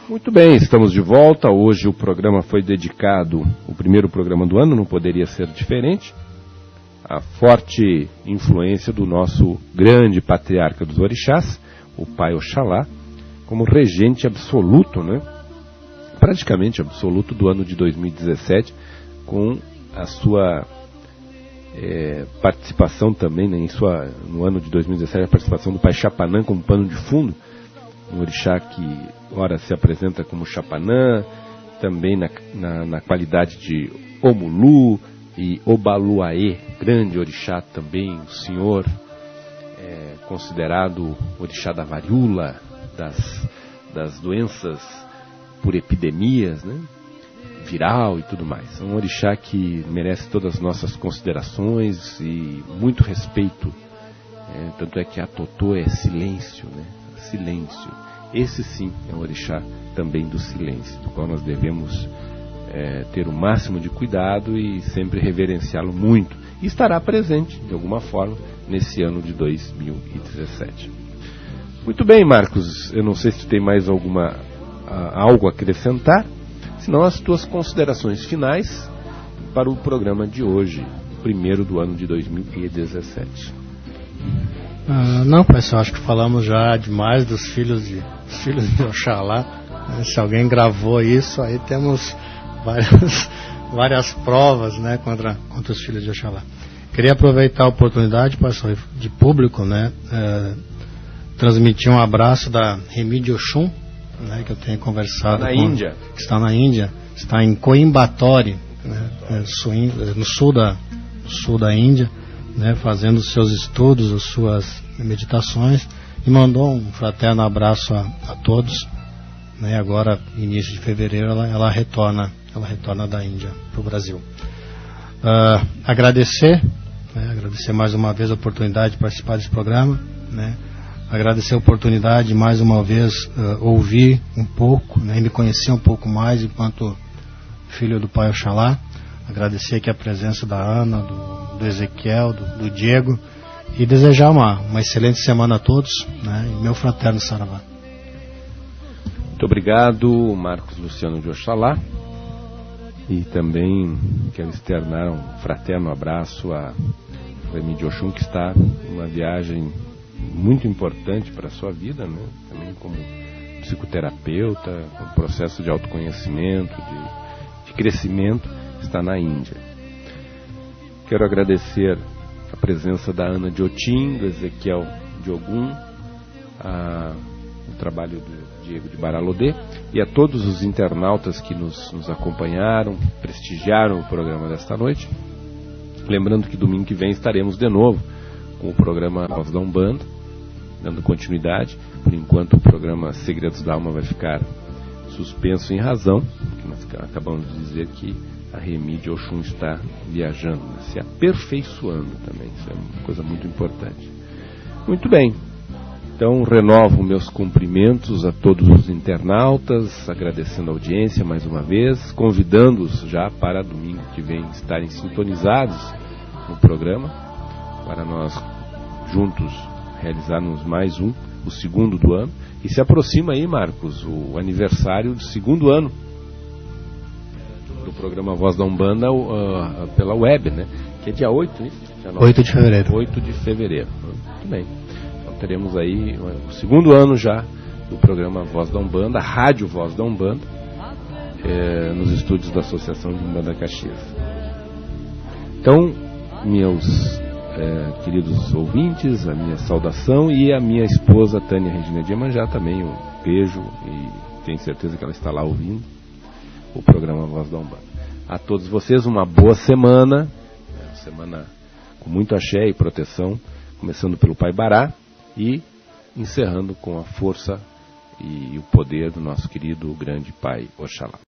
Muito bem, estamos de volta. Hoje o programa foi dedicado, o primeiro programa do ano, não poderia ser diferente, à forte influência do nosso grande patriarca dos orixás, o Pai Oxalá, como regente absoluto, né? Praticamente absoluto do ano de 2017, com a sua participação também, né, no ano de 2017, a participação do Pai Chapanã como pano de fundo, um orixá que ora se apresenta como Chapanã, também na qualidade de Omulu e Obaluaê, grande orixá também, o senhor considerado orixá da varíola, das doenças por epidemias, né? viral e tudo mais. É um orixá que merece todas as nossas considerações e muito respeito. Tanto é que a Totô é silêncio, né? Silêncio. Esse sim é um orixá também do silêncio, do qual nós devemos ter o máximo de cuidado e sempre reverenciá-lo muito. E estará presente, de alguma forma, nesse ano de 2017. Muito bem, Marcos. Eu não sei se tu tem mais algo a acrescentar. Senão as tuas considerações finais para o programa de hoje, primeiro do ano de 2017. Não, pessoal, acho que falamos já demais dos filhos de Oxalá. Se alguém gravou isso, aí temos várias provas, né, contra os filhos de Oxalá. Queria aproveitar a oportunidade, pessoal, de público, né, transmitir um abraço da Remi de Oxum, né, que eu tenho conversado Índia. Que está na Índia, está em Coimbatore, né, no sul da Índia, né, fazendo os seus estudos, as suas meditações, e mandou um fraterno abraço a todos, né. Agora, início de fevereiro, ela retorna da Índia para o Brasil. Agradecer mais uma vez a oportunidade de participar desse programa, né. Agradecer a oportunidade de mais uma vez ouvir um pouco, né, e me conhecer um pouco mais enquanto filho do Pai Oxalá. Agradecer aqui a presença da Ana, do Ezequiel, do Diego, e desejar uma excelente semana a todos, né, e meu fraterno Saravá. Muito obrigado, Marcos Luciano de Oxalá, e também quero externar um fraterno abraço a Remi de Oxum, que está numa viagem muito importante para a sua vida, né? Também como psicoterapeuta, com processo de autoconhecimento, de crescimento, está na Índia. Quero agradecer a presença da Ana de Otim, do Ezequiel de Ogum, o trabalho do Diego de Baralodê, e a todos os internautas que nos acompanharam, prestigiaram o programa desta noite. Lembrando que domingo que vem estaremos de novo com o programa Voz da Umbanda, dando continuidade. Por enquanto o programa Segredos da Alma vai ficar suspenso em razão, porque nós acabamos de dizer que a Remi de Oxum está viajando, né, se aperfeiçoando também. Isso é uma coisa muito importante. Muito bem, então renovo meus cumprimentos a todos os internautas, agradecendo a audiência mais uma vez, convidando-os já para domingo que vem estarem sintonizados no programa, para nós juntos realizarmos mais o segundo do ano. E se aproxima aí, Marcos, o aniversário do segundo ano do programa Voz da Umbanda pela web, né? Que é dia 8, hein? 8 de fevereiro. 8 de fevereiro. Muito bem. Então teremos aí o segundo ano já do programa Voz da Umbanda, a Rádio Voz da Umbanda, nos estúdios da Associação de Umbanda Caxias. Então, meus queridos ouvintes, a minha saudação, e a minha esposa Tânia Regina de Iemanjá também um beijo, e tenho certeza que ela está lá ouvindo o programa Voz da Umbanda. A todos vocês uma boa semana, semana com muito axé e proteção, começando pelo Pai Bará e encerrando com a força e o poder do nosso querido grande Pai Oxalá.